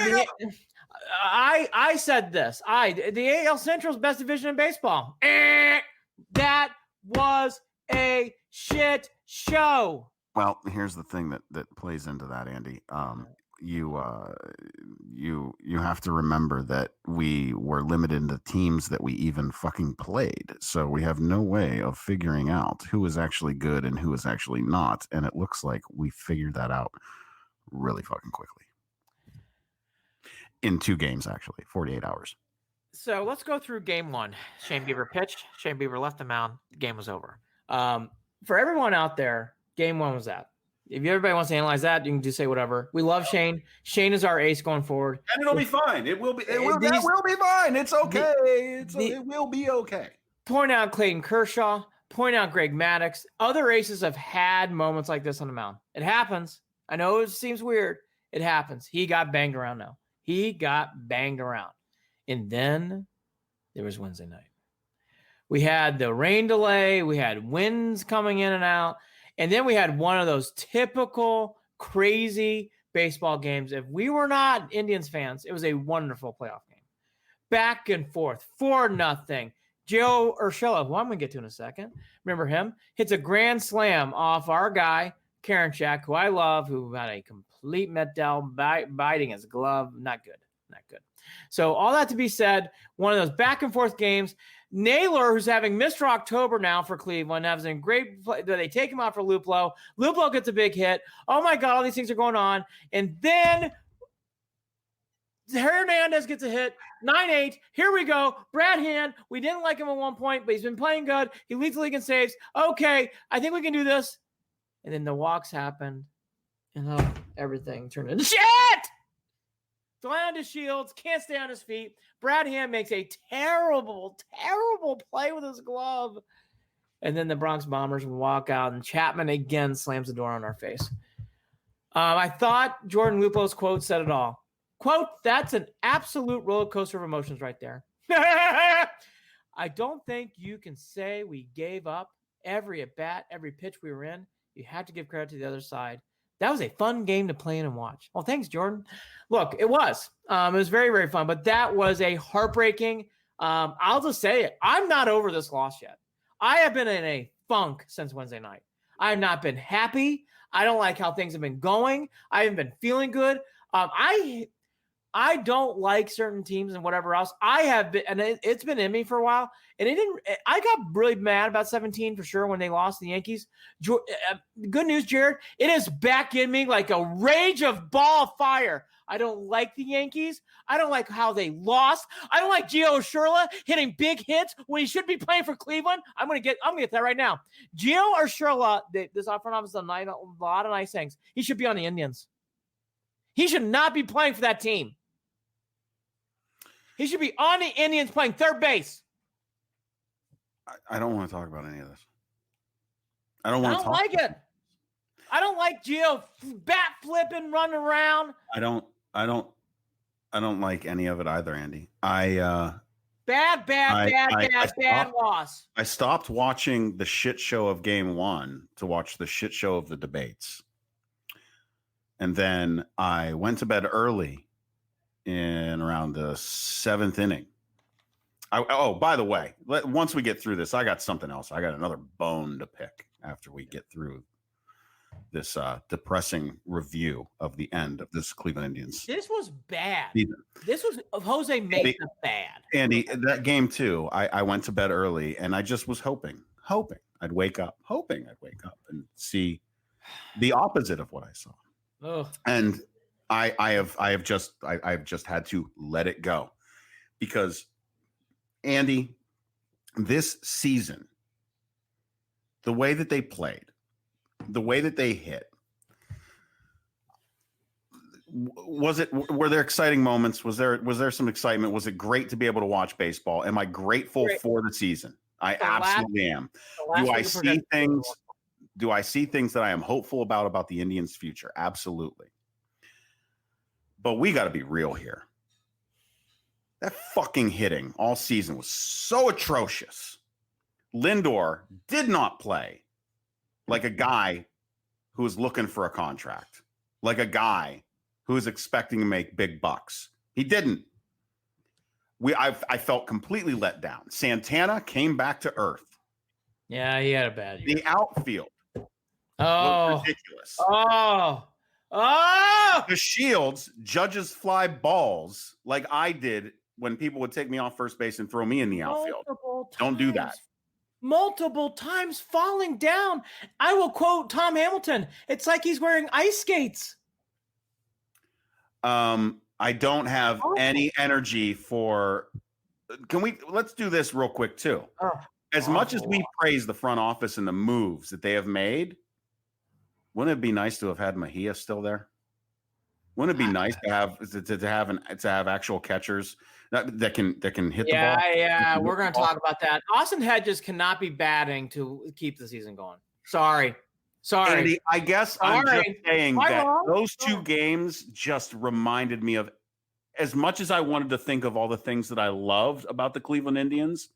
Here you go. I said this. The AL Central's best division in baseball. That was a shit show. Well, here's the thing that plays into that, Andy. You have to remember that we were limited in the teams that we even fucking played. So we have no way of figuring out who is actually good and who is actually not. And it looks like we figured that out really fucking quickly. In 2 games, actually, 48 hours. So let's go through game 1. Shane Bieber pitched. Shane Bieber left the mound. The game was over. For everyone out there, game 1 was that. If everybody wants to analyze that, you can just say whatever. We love Shane. Shane is our ace going forward. And it'll be fine. That will be fine. It's okay. It will be okay. Point out Clayton Kershaw. Point out Greg Maddux. Other aces have had moments like this on the mound. It happens. I know it seems weird. It happens. He got banged around now. He got banged around. And then there was Wednesday night. We had the rain delay. We had winds coming in and out. And then we had one of those typical crazy baseball games. If we were not Indians fans, it was a wonderful playoff game. Back and forth, 4-0. Joe Urshela, who I'm going to get to in a second, remember him, hits a grand slam off our guy, Karinchak, who I love, who had a complete Met-Del biting his glove. Not good. So all that to be said, one of those back and forth games. Naylor, who's having Mr. October now for Cleveland, having a great play. They take him out for Luplow. Luplow gets a big hit. Oh, my God, all these things are going on. And then Hernandez gets a hit. 9-8. Here we go. Brad Hand. We didn't like him at one point, but he's been playing good. He leads the league in saves. Okay, I think we can do this. And then the walks happened. And everything turned into shit! Flying to Shields, can't stay on his feet. Brad Hand makes a terrible, terrible play with his glove. And then the Bronx Bombers walk out, and Chapman again slams the door on our face. I thought Jordan Lupo's quote said it all. Quote, that's an absolute roller coaster of emotions right there. I don't think you can say we gave up every at-bat, every pitch we were in. You have to give credit to the other side. That was a fun game to play in and watch. Well, thanks, Jordan. Look, it was. It was very, very fun. But that was a heartbreaking. I'll just say it. I'm not over this loss yet. I have been in a funk since Wednesday night. I have not been happy. I don't like how things have been going. I haven't been feeling good. I don't like certain teams and whatever else. I have been, and it's been in me for a while. And I got really mad about 17 for sure when they lost the Yankees. Good news, Jared. It is back in me like a rage of ball of fire. I don't like the Yankees. I don't like how they lost. I don't like Gio Urshela hitting big hits when he should be playing for Cleveland. I'm gonna get that right now. Gio Urshela, this front office done a lot of nice things. He should be on the Indians. He should not be playing for that team. He should be on the Indians playing third base. I don't want to talk about any of this. I don't like it. I don't like Gio bat flipping, running around. I don't like any of it either, Andy. Bad loss. I stopped watching the shit show of game 1 to watch the shit show of the debates. And then I went to bed early in around the 7th inning. By the way, once we get through this, I got something else. I got another bone to pick after we get through depressing review of the end of this Cleveland Indians. This was bad. Season. This was Jose made them bad. Andy, that game too, I went to bed early and I just was hoping I'd wake up and see the opposite of what I saw. Ugh. And I have just had to let it go, because Andy, this season, the way that they played, the way that they hit, were there exciting moments? Was there some excitement? Was it great to be able to watch baseball? Am I grateful for the season? I absolutely am. Do I see things that I am hopeful about the Indians' future? Absolutely. But we got to be real here. That fucking hitting all season was so atrocious. Lindor did not play like a guy who was looking for a contract, like a guy who was expecting to make big bucks. He didn't. I felt completely let down. Santana came back to earth. Yeah, he had a bad year. The outfield was ridiculous. The Shields, Judges fly balls like I did when people would take me off first base and throw me in the outfield. Don't do that. Multiple times falling down. I will quote Tom Hamilton. It's like he's wearing ice skates. I don't have any energy for. Let's do this real quick too. As much as we praise the front office and the moves that they have made, wouldn't it be nice to have had Mejia still there? Wouldn't it be nice to have actual catchers that can hit the ball? Yeah, we're going to talk about that. Austin Hedges cannot be batting to keep the season going. Sorry. Andy, I guess I'm just saying that those two games just reminded me of, as much as I wanted to think of all the things that I loved about the Cleveland Indians,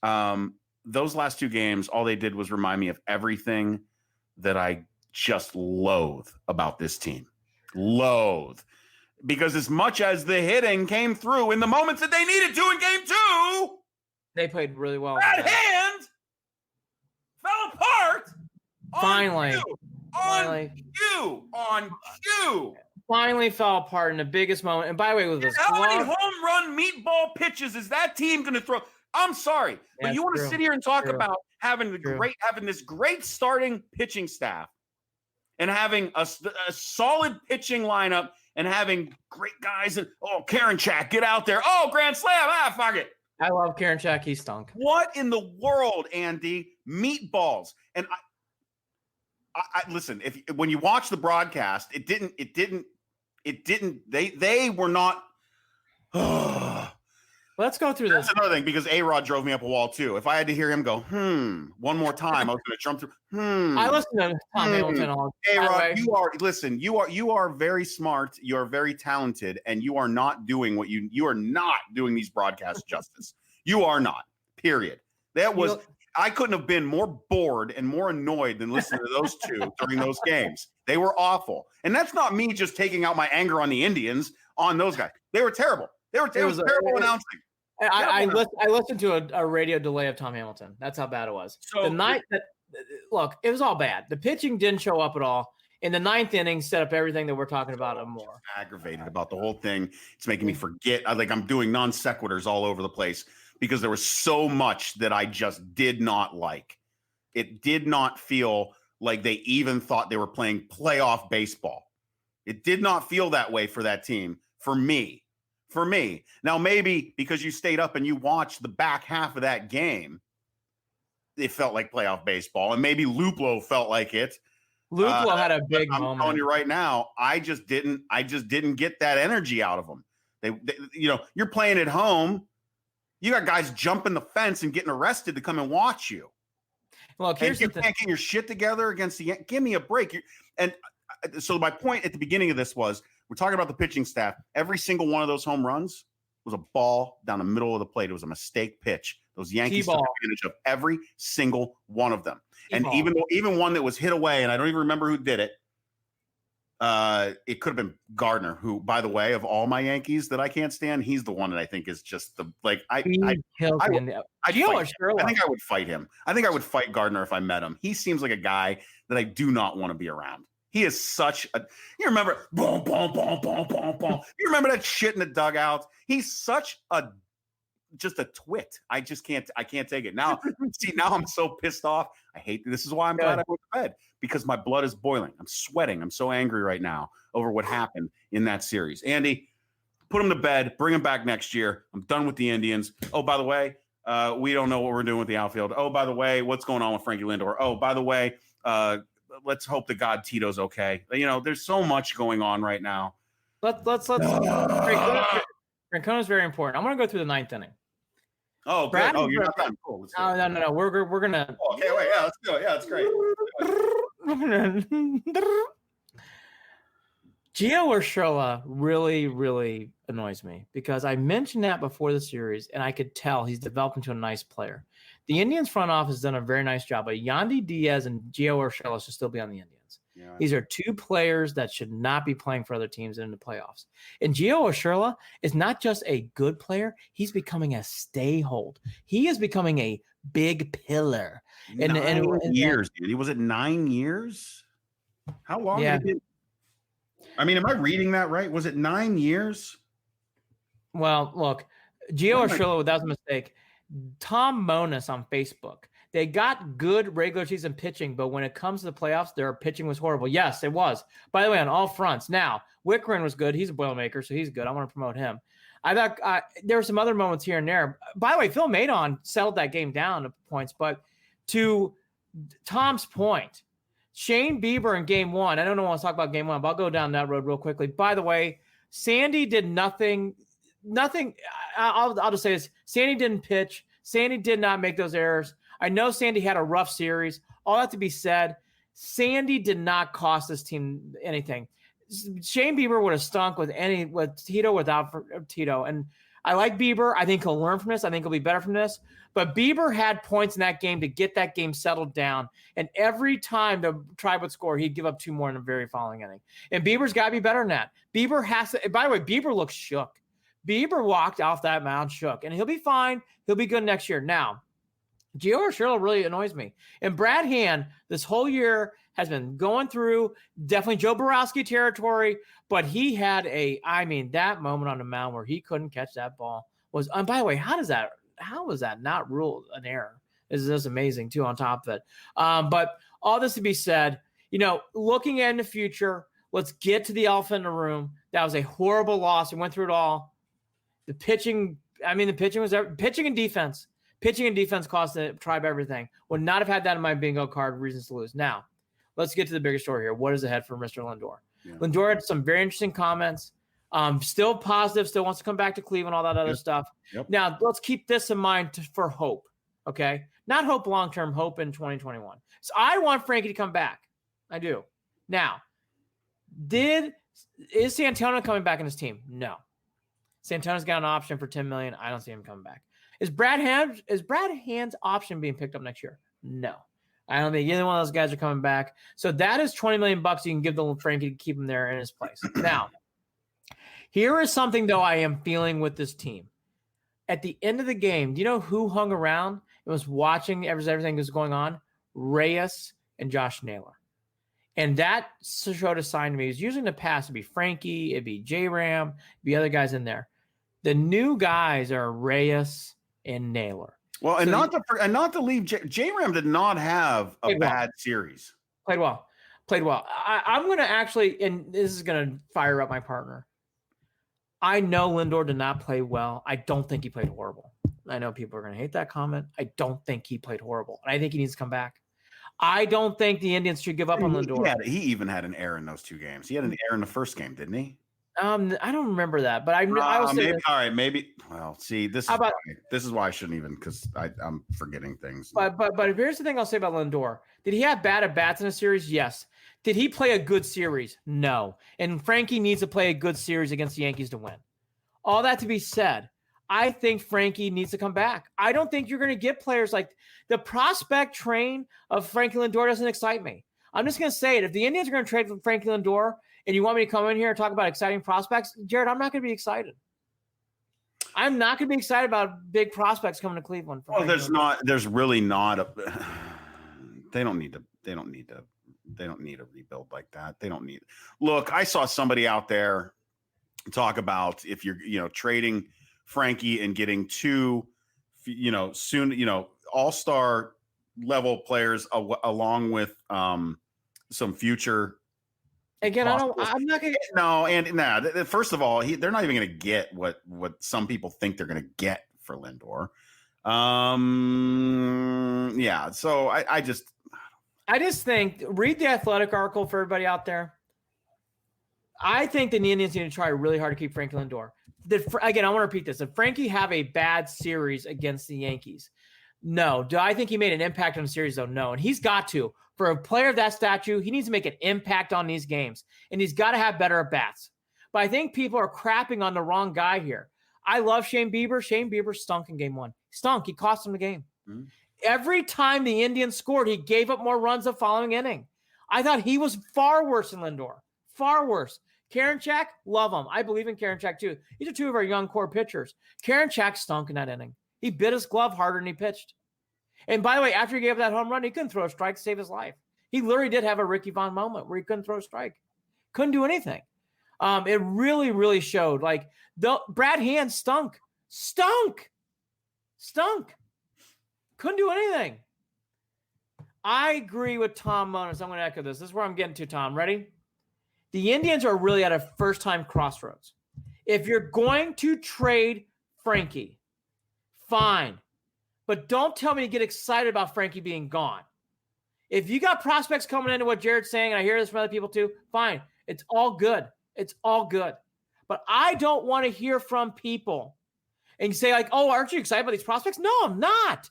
those last two games, all they did was remind me of everything that I just loathe about this team. Because as much as the hitting came through in the moments that they needed to in game two, they played really well. That hand fell apart. Finally. On cue. Finally fell apart in the biggest moment. And by the way, with this, how many home run meatball pitches is that team going to throw? I'm sorry, but you want to sit here and talk about having this great starting pitching staff and having a solid pitching lineup and having great guys and Karinchak, get out there. Grand slam. Fuck it. I love Karinchak. He stunk. What in the world, Andy? Meatballs. And I listen, when you watch the broadcast, they were not. Let's go through this. That's another thing, because A-Rod drove me up a wall too. If I had to hear him go, one more time, I was going to jump through. I listen to Tom Hamilton all. A-Rod, you are very smart. You are very talented, and you are not doing you are not doing these broadcasts justice. You are not. Period. I couldn't have been more bored and more annoyed than listening to those two during those games. They were awful. And that's not me just taking out my anger on the Indians on those guys. They were terrible. It was terrible announcing. I listened to a radio delay of Tom Hamilton. That's how bad it was. So the night look, it was all bad. The pitching didn't show up at all. In the ninth inning, set up everything that we're talking about and more. Aggravated about the whole thing. It's making me forget. I'm doing non sequiturs all over the place because there was so much that I just did not like. It did not feel like they even thought they were playing playoff baseball. It did not feel that way for that team. For me. Now, maybe because you stayed up and you watched the back half of that game, it felt like playoff baseball. And maybe Luplo felt like it. Luplo had a big moment. I'm telling you right now, I just didn't get that energy out of them. They you're playing at home. You got guys jumping the fence and getting arrested to come and watch you. Well, here's you can't get your shit together against the. Give me a break. So my point at the beginning of this was, we're talking about the pitching staff. Every single one of those home runs was a ball down the middle of the plate. It was a mistake pitch. Those Yankees took advantage of every single one of them. And even one that was hit away, and I don't even remember who did it. It could have been Gardner, who, by the way, of all my Yankees that I can't stand, he's the one that I think is just the I think I would fight him. I think I would fight Gardner if I met him. He seems like a guy that I do not want to be around. He is such a, you remember, boom, boom, boom, boom, boom, boom. You remember that shit in the dugout? He's such just a twit. I can't take it. Now, see, now I'm so pissed off. I hate this. Is why I'm glad I went to bed, because my blood is boiling. I'm sweating. I'm so angry right now over what happened in that series. Andy, put him to bed. Bring him back next year. I'm done with the Indians. Oh, by the way, we don't know what we're doing with the outfield. Oh, by the way, what's going on with Frankie Lindor? Oh, by the way, let's hope to God Tito's okay. You know, there's so much going on right now. Let's Francona's very important. I'm going to go through the 9th inning. Oh, good. Brad, you're not done. Cool. No. We're gonna. Oh, okay, wait. Yeah, let's do it. Yeah, that's great. Gio Urshela really, really annoys me, because I mentioned that before the series, and I could tell he's developed into a nice player. The Indians front office has done a very nice job, but Yandy Diaz and Gio Urshela should still be on the Indians. Yeah. These are two players that should not be playing for other teams in the playoffs. And Gio Urshela is not just a good player; he's becoming a stay-hold. He is becoming a big pillar. 9 years, dude. Was it 9 years? How long? Yeah. I mean, am I reading that right? Was it 9 years? Well, look, Gio Urshela, that was a mistake. Tom Monas on Facebook. They got good regular season pitching, but when it comes to the playoffs, their pitching was horrible. Yes, it was. By the way, on all fronts. Now, Wickren was good. He's a Boilermaker, so he's good. I want to promote him. I thought there were some other moments here and there. By the way, Phil Maydon settled that game down to points, but to Tom's point, Shane Bieber in game 1, I don't want to talk about game 1, but I'll go down that road real quickly. By the way, Sandy did nothing. I'll just say this. Sandy didn't pitch. Sandy did not make those errors. I know Sandy had a rough series. All that to be said, Sandy did not cost this team anything. Shane Bieber would have stunk with Tito, without Tito. And I like Bieber. I think he'll learn from this. I think he'll be better from this. But Bieber had points in that game to get that game settled down. And every time the Tribe would score, he'd give up 2 more in the very following inning. And Bieber's got to be better than that. Bieber has to – by the way, Bieber looks shook. Bieber walked off that mound shook. And he'll be fine. He'll be good next year. Now, Gio Urshela really annoys me. And Brad Hand this whole year has been going through definitely Joe Borowski territory, but he had that moment on the mound where he couldn't catch that ball was, and by the way, how was that not ruled an error? This is amazing too on top of it. But all this to be said, looking in the future, let's get to the elephant in the room. That was a horrible loss. We went through it all. The pitching was pitching and defense. Pitching and defense cost the Tribe everything. Would not have had that in my bingo card, reasons to lose. Now, let's get to the bigger story here. What is ahead for Mr. Lindor? Yeah. Lindor had some very interesting comments. Still positive, still wants to come back to Cleveland, all that other stuff. Yep. Now, let's keep this in mind for hope, okay? Not hope long-term, hope in 2021. So I want Frankie to come back. I do. Now, is Santana coming back in his team? No. Santana's got an option for $10 million. I don't see him coming back. Is Brad Hand's option being picked up next year? No. I don't think either one of those guys are coming back. So that is $20 million you can give the Frankie to keep him there in his place. Now, here is something, though, I am feeling with this team. At the end of the game, do you know who hung around and was watching everything that was going on? Reyes and Josh Naylor. And that showed a sign to me. Usually in the past, it'd be Frankie, it'd be J-Ram, it'd be other guys in there. The new guys are Reyes and Naylor. Well, and so not to leave J-Ram did not have a bad series. Played well. I'm going to actually, and this is going to fire up my partner. I know Lindor did not play well. I don't think he played horrible. I know people are going to hate that comment. I don't think he played horrible. And I think he needs to come back. I don't think the Indians should give up on Lindor. He even had an error in those 2 games. He had an error in the first game, didn't he? I don't remember that, but I will say maybe. All right, maybe. Well, see, this is why I shouldn't even, because I'm forgetting things. But here's the thing I'll say about Lindor. Did he have bad at-bats in a series? Yes. Did he play a good series? No. And Frankie needs to play a good series against the Yankees to win. All that to be said, I think Frankie needs to come back. I don't think you're going to get players like the prospect train of Frankie Lindor doesn't excite me. I'm just going to say it. If the Indians are going to trade for Frankie Lindor and you want me to come in here and talk about exciting prospects, Jared, I'm not going to be excited. I'm not going to be excited about big prospects coming to Cleveland. Well, there's really not they don't need to They don't need a rebuild like that. They don't need. Look, I saw somebody out there talk about if you're trading Frankie and getting two soon all-star level players along with some future. Again, I'm not gonna. No, and first of all, they're not even going to get what some people think they're going to get for Lindor. Yeah. So I just think read the Athletic article for everybody out there. I think the Indians need to try really hard to keep Frankie Lindor. Again, I want to repeat this. Did Frankie have a bad series against the Yankees? No. Do I think he made an impact on the series, though? No. And he's got to. For a player of that stature, he needs to make an impact on these games. And he's got to have better at-bats. But I think people are crapping on the wrong guy here. I love Shane Bieber. Shane Bieber stunk in game one. He stunk. He cost him the game. Mm-hmm. Every time the Indians scored, he gave up more runs the following inning. I thought he was far worse than Lindor. Far worse. Karinchak, love him. I believe in Karinchak too. These are two of our young core pitchers. Karinchak stunk in that inning. He bit his glove harder than he pitched. And by the way, after he gave up that home run, he couldn't throw a strike to save his life. He literally did have a Ricky Vaughn moment where he couldn't throw a strike. Couldn't do anything. It really, really showed. Like, Brad Hand stunk. Couldn't do anything. I agree with Tom Monas. I'm going to echo this. This is where I'm getting to, Tom. Ready? The Indians are really at a first-time crossroads. If you're going to trade Frankie, fine. But don't tell me to get excited about Frankie being gone. If you got prospects coming into what Jared's saying, and I hear this from other people too, fine. It's all good. It's all good. But I don't want to hear from people and say like, oh, aren't you excited about these prospects? No, I'm not.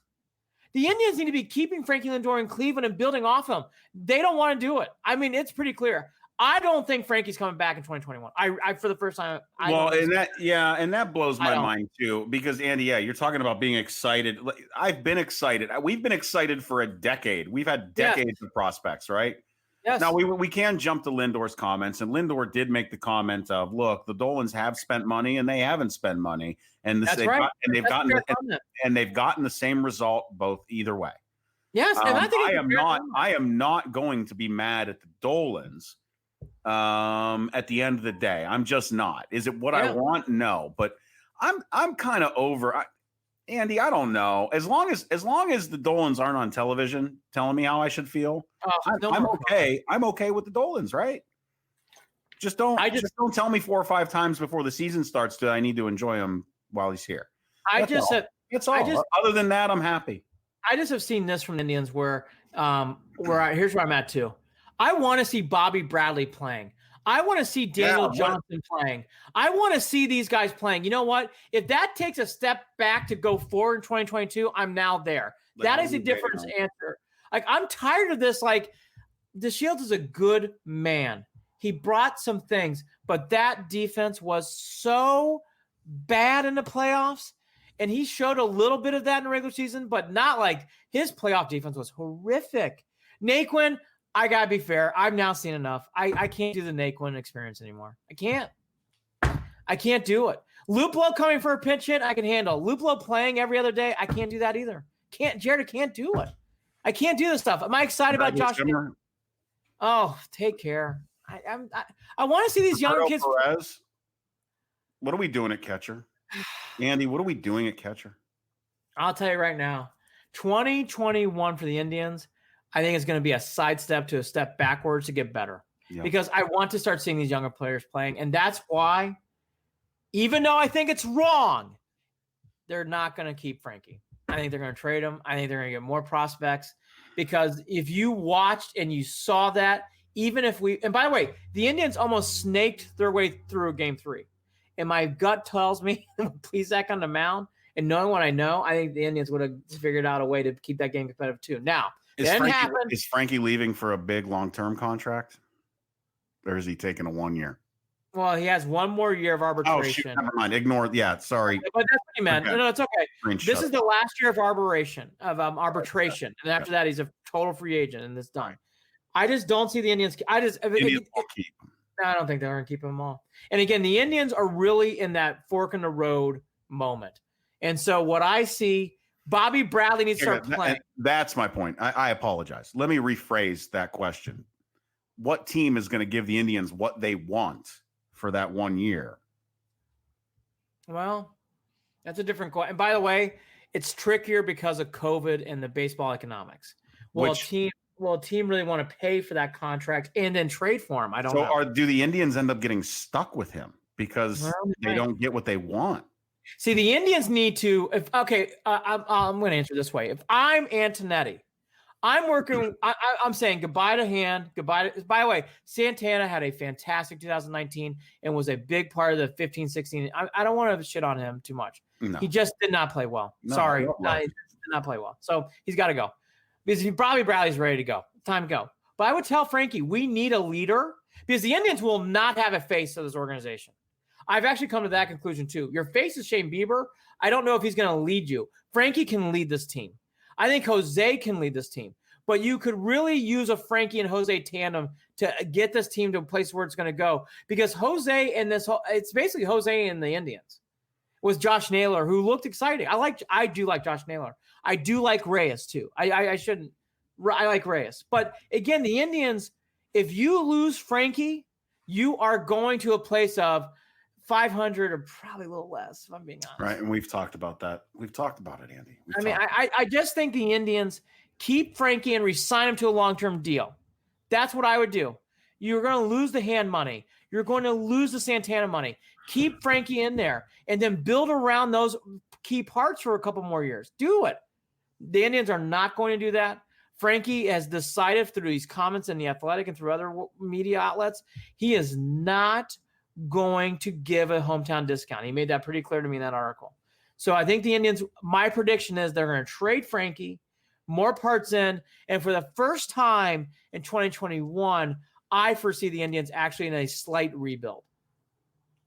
The Indians need to be keeping Frankie Lindor in Cleveland and building off him. They don't want to do it. I mean, it's pretty clear. I don't think Frankie's coming back in 2021. I for the first time. And that blows my mind too, because Andy, you're talking about being excited. I've been excited. We've been excited for a decade. We've had decades of prospects, right? Yes. Now we can jump to Lindor's comments, and Lindor did make the comment of, "Look, the Dolans have spent money and they haven't spent money, and they've gotten the same result both either way." Yes, and I am not going to be mad at the Dolans. At the end of the day, I'm just not. Is it what I want? No, but I'm kind of over. Andy, I don't know. As long as the Dolans aren't on television telling me how I should feel, I'm okay. I'm okay with the Dolans, right? Just don't tell me 4 or 5 times before the season starts that I need to enjoy him while he's here. That's all. Other than that, I'm happy. I just have seen this from the Indians where here's where I'm at too. I want to see Bobby Bradley playing. I want to see Daniel Johnson playing. I want to see these guys playing. You know what? If that takes a step back to go forward in 2022, I'm now there. That is a different answer. Like, I'm tired of this. Like, DeShields is a good man. He brought some things, but that defense was so bad in the playoffs, and he showed a little bit of that in the regular season, but not like his playoff defense was horrific. Naquin, I got to be fair. I've now seen enough. I can't do the Naquin experience anymore. I can't do it. Luplow coming for a pinch hit, I can handle. Luplow playing every other day, I can't do that either. Jared, I can't do it. I can't do this stuff. Am I excited about Josh? Oh, take care. I want to see these young kids. Perez, what are we doing at catcher? Andy, what are we doing at catcher? I'll tell you right now, 2021 for the Indians, I think it's going to be a sidestep to a step backwards to get better because I want to start seeing these younger players playing. And that's why, even though I think it's wrong, they're not going to keep Frankie. I think they're going to trade him. I think they're going to get more prospects because if you watched and you saw that, and by the way, the Indians almost snaked their way through game 3. And my gut tells me, please Zach on the mound. And knowing what I know, I think the Indians would have figured out a way to keep that game competitive too. Now, is Frankie leaving for a big long-term contract? Or is he taking a 1 year? Well, he has 1 more year of arbitration. Oh, shoot, never mind. Ignore. Yeah, sorry. But that's what he meant. Okay. No, it's okay. This is the last year of arbitration. And after that, he's a total free agent, and it's done. I just don't see the Indians. Indians will keep him. I don't think they're going to keep him all. And again, the Indians are really in that fork in the road moment. And so what I see, Bobby Bradley needs to start playing. That's my point. I apologize. Let me rephrase that question. what team is going to give the Indians what they want for that 1 year? Well, that's a different question. And by the way, it's trickier because of COVID and the baseball economics. Will a team really want to pay for that contract and then trade for him? I don't know. Do the Indians end up getting stuck with him because they don't get what they want? See, the Indians need to. I'm going to answer this way. If I'm Antonetti, I'm working. I'm saying goodbye to Hand. Goodbye to. By the way, Santana had a fantastic 2019 and was a big part of the 15-16. I don't want to shit on him too much. No. He just did not play well. Sorry, he did not play well. So he's got to go because Bradley's ready to go. Time to go. But I would tell Frankie, we need a leader because the Indians will not have a face of this organization. I've actually come to that conclusion too. Your face is Shane Bieber. I don't know if he's going to lead you. Frankie can lead this team. I think Jose can lead this team. But you could really use a Frankie and Jose tandem to get this team to a place where it's going to go. Because Jose and it's basically Jose and the Indians. With Josh Naylor, who looked exciting. I do like Josh Naylor. I do like Reyes too. I like Reyes. But again, the Indians, if you lose Frankie, you are going to a place of 500 or probably a little less, if I'm being honest. Right, and we've talked about that. We've talked about it, Andy. I just think the Indians keep Frankie and re-sign him to a long-term deal. That's what I would do. You're going to lose the Hand money. You're going to lose the Santana money. Keep Frankie in there and then build around those key parts for a couple more years. Do it. The Indians are not going to do that. Frankie has decided through these comments in The Athletic and through other media outlets, he is not going to give a hometown discount. He made that pretty clear to me in that article. So I think the Indians, my prediction is they're going to trade Frankie, more parts in, and for the first time in 2021, I foresee the Indians actually in a slight rebuild.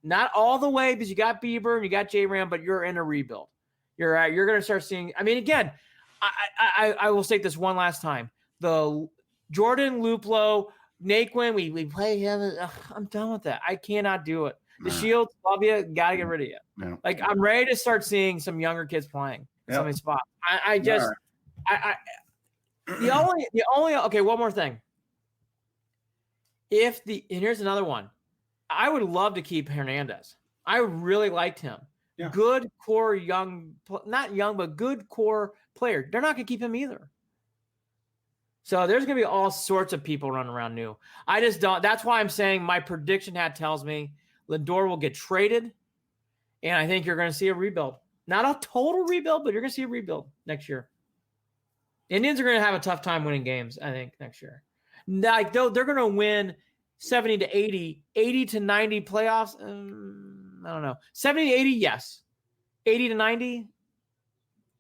Not all the way because you got Bieber and you got J-Ram, but you're in a rebuild. You're going to start seeing. I mean, again, I will state this one last time: the Jordan Luplow, Naquin, we play him. I'm done with that. I cannot do it. The Shields, love you. Got to get rid of you. Yeah. Like I'm ready to start seeing some younger kids playing in some of these spots. The only okay. One more thing. And here's another one. I would love to keep Hernandez. I really liked him. Yeah. Good core not young, but good core player. They're not going to keep him either. So there's going to be all sorts of people running around new. I just don't. That's why I'm saying my prediction hat tells me Lindor will get traded, and I think you're going to see a rebuild. Not a total rebuild, but you're going to see a rebuild next year. Indians are going to have a tough time winning games, I think, next year. Like, they're going to win 70 to 80, 80 to 90 playoffs. I don't know. 70 to 80, yes. 80 to 90, I think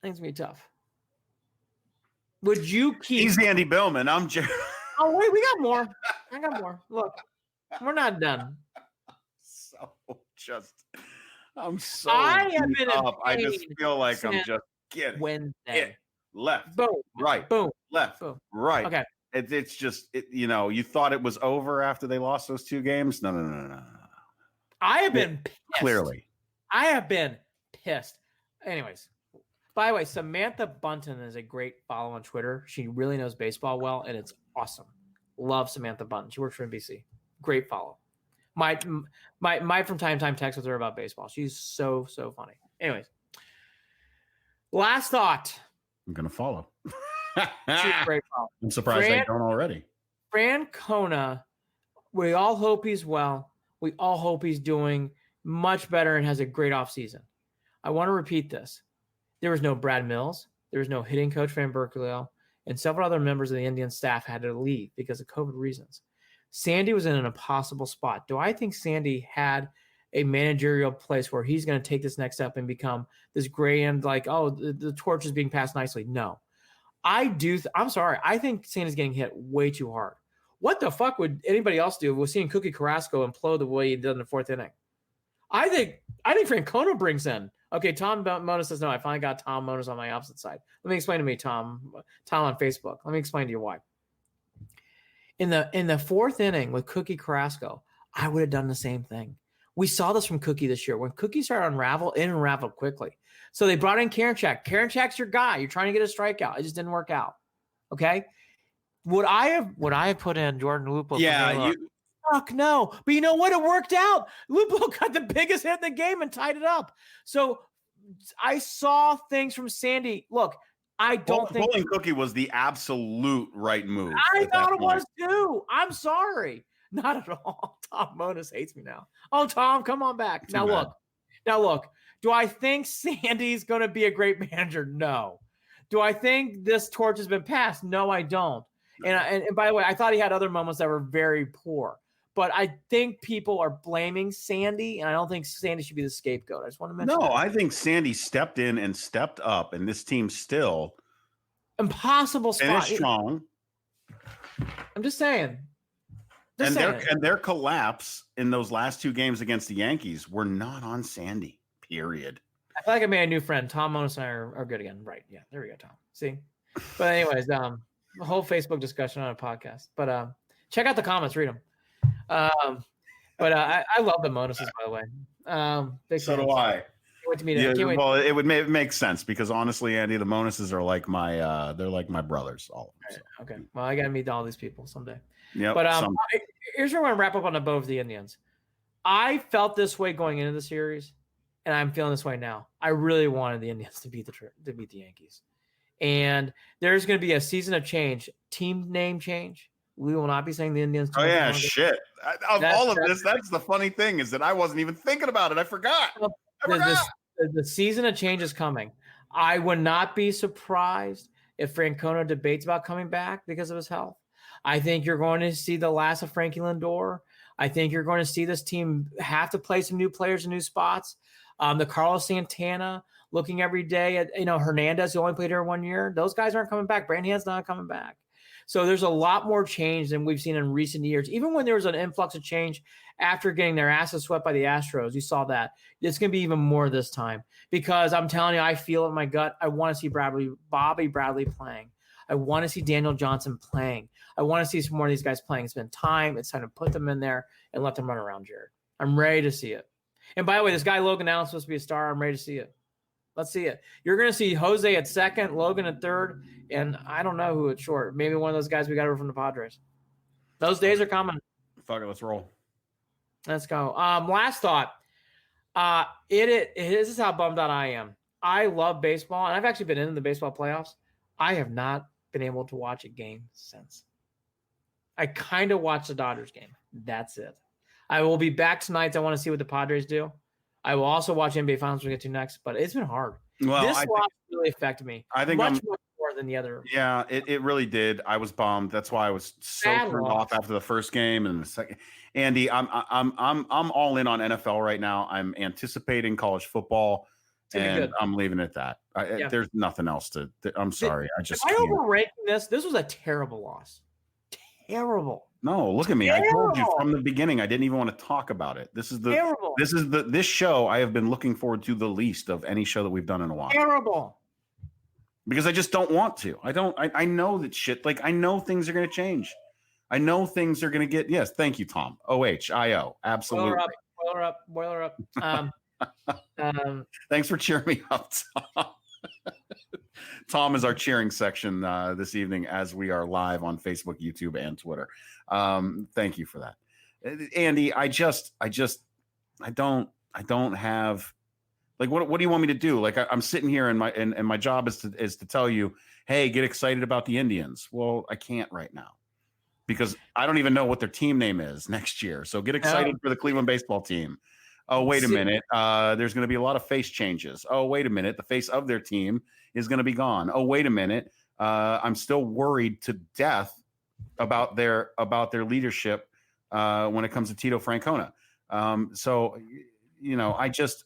it's going to be tough. Would you keep... He's Andy Billman. I'm Jared. Oh, wait, we got more. I got more. Look, we're not done. I'm so I have been up. I just feel like I'm just getting Wednesday. it. Left, boom, right, boom, left, boom. Right. Okay. It's just, you thought it was over after they lost those two games? No. I have been pissed. Clearly. I have been pissed. Anyways, by the way, Samantha Bunton is a great follow on Twitter. She really knows baseball well, and it's awesome. Love Samantha Bunton. She works for NBC. Great follow. My from time to time text with her about baseball. She's so funny. Anyways, last thought. I'm gonna follow. She's a great follow. I'm surprised they don't already. Francona, we all hope he's well. We all hope he's doing much better and has a great offseason. I want to repeat this. There was no Brad Mills. There was no hitting coach Van Berkeley, and several other members of the Indian staff had to leave because of COVID reasons. Sandy was in an impossible spot. Do I think Sandy had a managerial place where he's going to take this next step and become this grand, like, the torch is being passed nicely? No. I do. I'm sorry. I think Sandy's getting hit way too hard. What the fuck would anybody else do with seeing Cookie Carrasco implode the way he did in the fourth inning? I think Francona brings in. Okay, Tom Mona says, no, I finally got Tom Mona's on my opposite side. Let me explain to me, Tom on Facebook. Let me explain to you why. In the fourth inning with Cookie Carrasco, I would have done the same thing. We saw this from Cookie this year. When Cookie started to unravel, it unraveled quickly. So they brought in Karinchak. Karinchak's your guy. You're trying to get a strikeout. It just didn't work out. Okay? Would I have put in Jordan Lupo? Yeah, Fuck no. But you know what? It worked out. Lupo got the biggest hit in the game and tied it up. So I saw things from Sandy. Look, I don't think pulling Cookie was the absolute right move. I thought it was too. I'm sorry. Not at all. Tom Monas hates me now. Oh, Tom, come on back. Now look. Do I think Sandy's going to be a great manager? No. Do I think this torch has been passed? No, I don't. And by the way, I thought he had other moments that were very poor. But I think people are blaming Sandy, and I don't think Sandy should be the scapegoat. I just want to mention that. I think Sandy stepped in and stepped up, and this team still impossible spot. Finished strong. I'm just saying. Their collapse in those last two games against the Yankees were not on Sandy, period. I feel like I made a new friend. Tom Monas and I are good again. Right. Yeah. There we go, Tom. See? But anyways, the whole Facebook discussion on a podcast. But check out the comments. Read them. But I love the Monases, by the way. So do I. Well, it would make sense because honestly, Andy, the Monases are like they're like my brothers. All of them. Okay. Well, I got to meet all these people someday. Yeah. But here's where I want to wrap up on the bow of the Indians. I felt this way going into the series, and I'm feeling this way now. I really wanted the Indians to beat the Yankees, and there's going to be a season of change, team name change. We will not be saying the Indians. Oh yeah, shit. All of this, that's the funny thing is that I wasn't even thinking about it. I forgot. The season of change is coming. I would not be surprised if Francona debates about coming back because of his health. I think you're going to see the last of Frankie Lindor. I think you're going to see this team have to play some new players in new spots. The Carlos Santana looking every day at Hernandez, who only played here 1 year. Those guys aren't coming back. Branham's not coming back. So there's a lot more change than we've seen in recent years. Even when there was an influx of change after getting their asses swept by the Astros, you saw that. It's going to be even more this time because I'm telling you, I feel it in my gut. I want to see Bobby Bradley playing. I want to see Daniel Johnson playing. I want to see some more of these guys playing. It's been time. It's time to put them in there and let them run around, Jared. I'm ready to see it. And by the way, this guy Logan Allen's supposed to be a star. I'm ready to see it. Let's see it. You're going to see Jose at second, Logan at third, and I don't know who at short. Maybe one of those guys we got over from the Padres. Those days are coming. Fuck it, let's roll. Let's go. Last thought. This is how bummed out I am. I love baseball, and I've actually been in the baseball playoffs. I have not been able to watch a game since. I kind of watched the Dodgers game. That's it. I will be back tonight. I want to see what the Padres do. I will also watch NBA Finals we'll get to next, but it's been hard. Well, this loss really affected me. I think much more than the other. Yeah, it really did. I was bummed. That's why I was so turned off after the first game and the second. Andy, I'm all in on NFL right now. I'm anticipating college football, and I'm leaving it at that. There's nothing else to. I'm sorry. I overranking this. This was a terrible loss. Terrible. No, look at me. Terrible. I told you from the beginning I didn't even want to talk about it. This show I have been looking forward to the least of any show that we've done in a while. Terrible. Because I just don't want to. I know that shit. Like I know things are going to change. I know things are going to get. Yes, thank you, Tom. OHIO. Absolutely. Boiler up. Thanks for cheering me up, Tom. Tom is our cheering section this evening as we are live on Facebook, YouTube, and Twitter. Thank you for that, Andy. I don't have like what do you want me to do? Like I'm sitting here and my job is to tell you, hey, get excited about the Indians. Well, I can't right now because I don't even know what their team name is next year. So get excited for the Cleveland baseball team. Oh, wait a minute. There's going to be a lot of face changes. Oh, wait a minute. The face of their team is going to be gone. Oh, wait a minute. I'm still worried to death about their leadership when it comes to Tito Francona. So, I just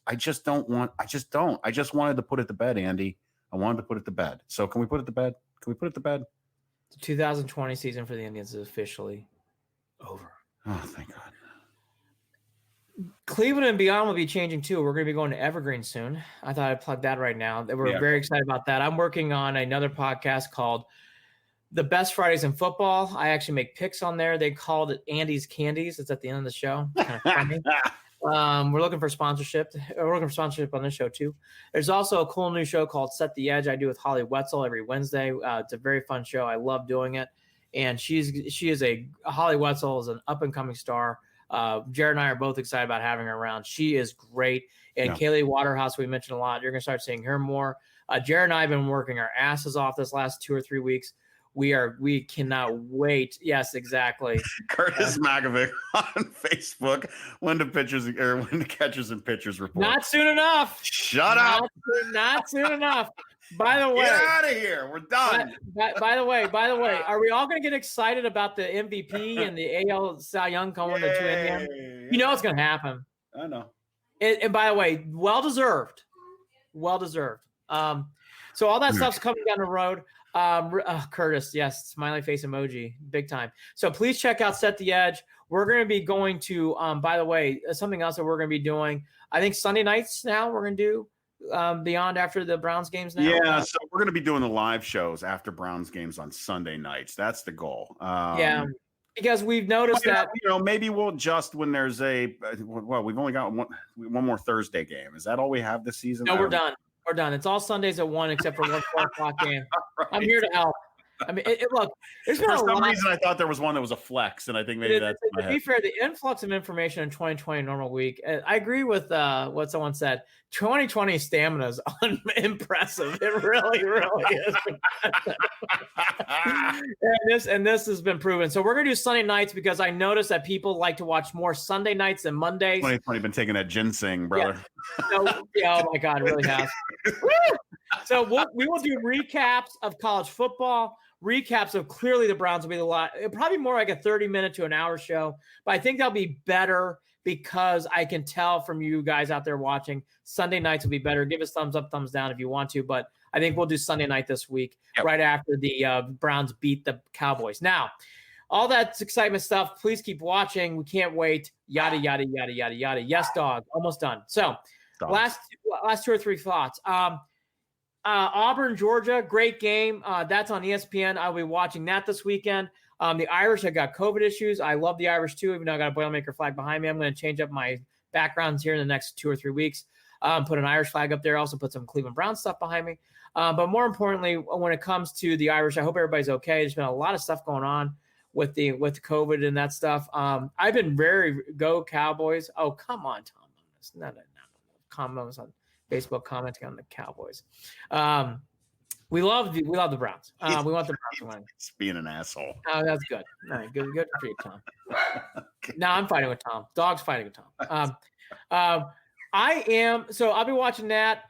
wanted to put it to bed, Andy. I wanted to put it to bed. So can we put it to bed? The 2020 season for the Indians is officially over. Oh, thank God. Cleveland and beyond will be changing too. We're going to be going to Evergreen soon. I thought I'd plug that right now. We're very excited about that. I'm working on another podcast called The Best Fridays in Football. I actually make picks on there. They called it Andy's Candies. It's at the end of the show. Kind of funny. We're looking for sponsorship. We're looking for sponsorship on this show too. There's also a cool new show called Set the Edge I do with Holly Wetzel every Wednesday. It's a very fun show. I love doing it. and she is Holly Wetzel is an up and coming star. Jared and I are both excited about having her around. She is great. And Kaylee Waterhouse, we mentioned a lot. You're going to start seeing her more. Jared and I have been working our asses off this last 2 or 3 weeks. We cannot wait. Yes, exactly. Curtis Magovic on Facebook. When the catchers and pitchers report. Not soon enough. Shut up. Not soon enough. By the way, get out of here. We're done. By the way, are we all going to get excited about the MVP and the AL Cy Young going to Indiana? You know it's going to happen. I know. And by the way, well deserved. So all that stuff's coming down the road. Curtis, yes, smiley face emoji, big time. So please check out Set the Edge. We're going to be going to, by the way, something else that we're going to be doing. I think Sunday nights now we're going to do beyond after the Browns games now. Yeah, so we're going to be doing the live shows after Browns games on Sunday nights. That's the goal. Yeah, because we've noticed that maybe we'll adjust when there's we've only got one more Thursday game. Is that all we have this season? No, we're done. We're done. It's all Sundays at 1 except for 1 4 o'clock game. Right. I'm here to help. I mean, look, there's been for some reason I thought there was one that was a flex, and I think maybe that's to be fair. The influx of information in 2020 normal week. I agree with what someone said. 2020 stamina is impressive. It really is. and this has been proven. So we're gonna do Sunday nights because I noticed that people like to watch more Sunday nights than Mondays. 2020 been taking that ginseng, brother. Yeah. Oh my God, it really has. So we will do recaps of college football. Recaps of clearly the Browns will be probably more like a 30-minute to an hour show, but I think that'll be better because I can tell from you guys out there watching, Sunday nights will be better. Give us thumbs up, thumbs down if you want to, but I think we'll do Sunday night this week, right after the Browns beat the Cowboys. Now, all that excitement stuff, please keep watching. We can't wait. Yada, yada, yada, yada, yada. Yes, dog. Almost done. So last 2 or 3 thoughts. Auburn, Georgia, great game. That's on ESPN. I'll be watching that this weekend. The Irish have got COVID issues. I love the Irish too, even though I got a Boilermaker flag behind me. I'm going to change up my backgrounds here in the next 2 or 3 weeks. Put an Irish flag up there. Also put some Cleveland Brown stuff behind me. But more importantly, when it comes to the Irish, I hope everybody's okay. There's been a lot of stuff going on with COVID and that stuff. I've been very go Cowboys. Oh, come on, Tom. Not comments on Facebook commenting on the Cowboys. We love the Browns. We want the Browns to win. It's being an asshole. Oh, that's good. All right, good for you, Tom. No, I'm fighting with Tom. Dog's fighting with Tom. I'll be watching that.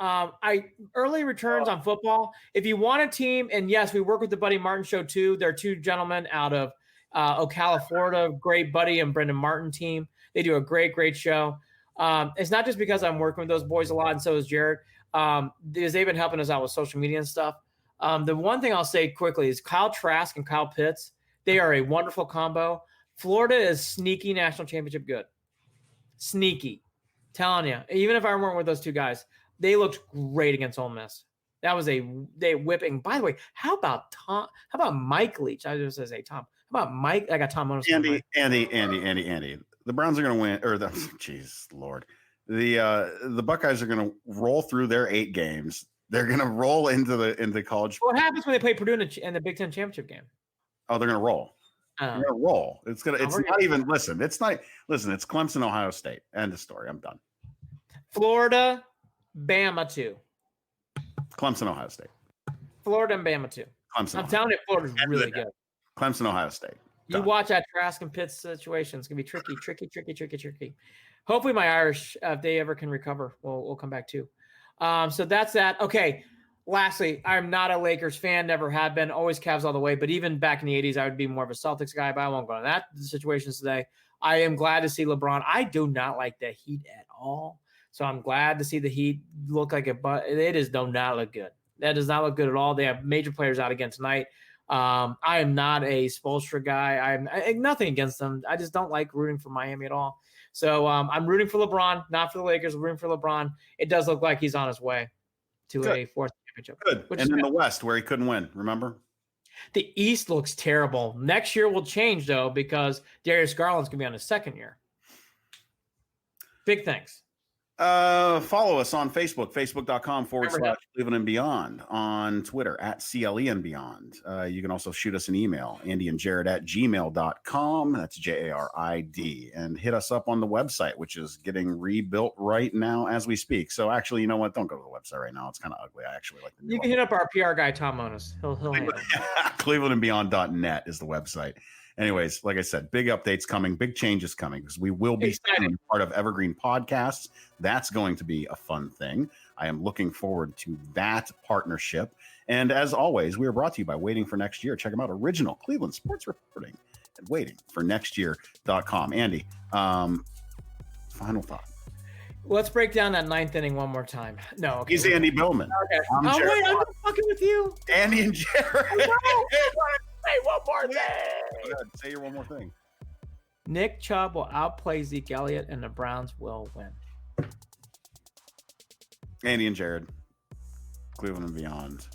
Early returns on football. If you want a team, and yes, we work with the Buddy Martin Show too. There are 2 gentlemen out of Ocala, Florida, great Buddy and Brendan Martin team. They do a great show. It's not just because I'm working with those boys a lot, and so is Jared. Because they've been helping us out with social media and stuff. The one thing I'll say quickly is Kyle Trask and Kyle Pitts. They are a wonderful combo. Florida is sneaky national championship good. Sneaky. Telling you, even if I weren't with those 2 guys, they looked great against Ole Miss. That was a whipping. By the way, how about Tom? How about Mike Leach? I was going to say Tom. How about Mike? I got Tom Monos. Andy. The Browns are going to win, jeez, Lord. The Buckeyes are going to roll through their 8 games. They're going to roll into college. What happens when they play Purdue in the Big Ten championship game? Oh, they're going to roll. They're going to roll. It's Clemson, Ohio State. End of story. I'm done. Florida, Bama 2. Clemson, Ohio State. Florida and Bama 2. Clemson. I'm telling you, Florida's really good. Clemson, Ohio State. You watch that Trask and Pitts situation. It's going to be tricky. Hopefully my Irish, if they ever can recover, we'll come back too. So that's that. Okay. Lastly, I'm not a Lakers fan, never have been, always Cavs all the way. But even back in the 80s, I would be more of a Celtics guy, but I won't go into that situations today. I am glad to see LeBron. I do not like the Heat at all. So I'm glad to see the Heat look like it, but does not look good. That does not look good at all. They have major players out again tonight. I am not a Spoelstra guy. I'm nothing against them. I just don't like rooting for Miami at all. So I'm rooting for LeBron, not for the Lakers. I'm rooting for LeBron. It does look like he's on his way to a 4th championship. Good. And in the West, where he couldn't win, remember? The East looks terrible. Next year will change, though, because Darius Garland's going to be on his 2nd year. Big things. Follow us on Facebook, facebook.com/Cleveland and Beyond, on Twitter @CLE and Beyond. You can also shoot us an email, Andy and Jared @gmail.com. That's JARID. And hit us up on the website, which is getting rebuilt right now as we speak. So actually, you know what? Don't go to the website right now. It's kind of ugly. I actually like the You can hit up our PR guy, Tom Monas. He'll handle it. ClevelandandBeyond.net is the website. Anyways, like I said, big updates coming, big changes coming, because we will be part of Evergreen Podcasts. That's going to be a fun thing. I am looking forward to that partnership. And as always, we are brought to you by Waiting for Next Year. Check them out. Original Cleveland sports reporting at waitingfornextyear.com. Andy, final thought. Let's break down that 9th inning one more time. No, okay. He's Andy Billman. Okay. I'm not fucking with you. Andy and Jared. Say one more thing. Go ahead, say your one more thing. Nick Chubb will outplay Zeke Elliott, and the Browns will win. Andy and Jared, Cleveland and Beyond.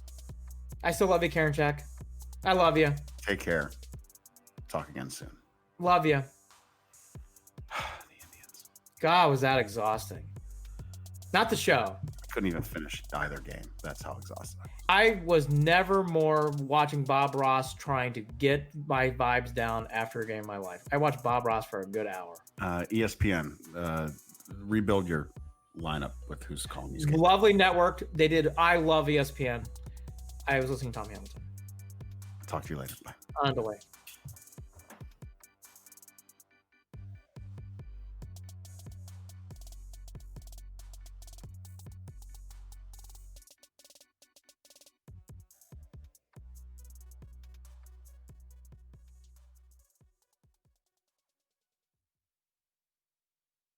I still love you, Karen Check. I love you. Take care. Talk again soon. Love you. The Indians. God, was that exhausting. Not the show. Couldn't even finish either game. That's how exhausted I was. I was never more watching Bob Ross trying to get my vibes down after a game in my life. I watched Bob Ross for a good hour. ESPN, rebuild your lineup with who's calling these games. Lovely network. They did. I love ESPN. I was listening to Tom Hamilton. Talk to you later. Bye. On the way.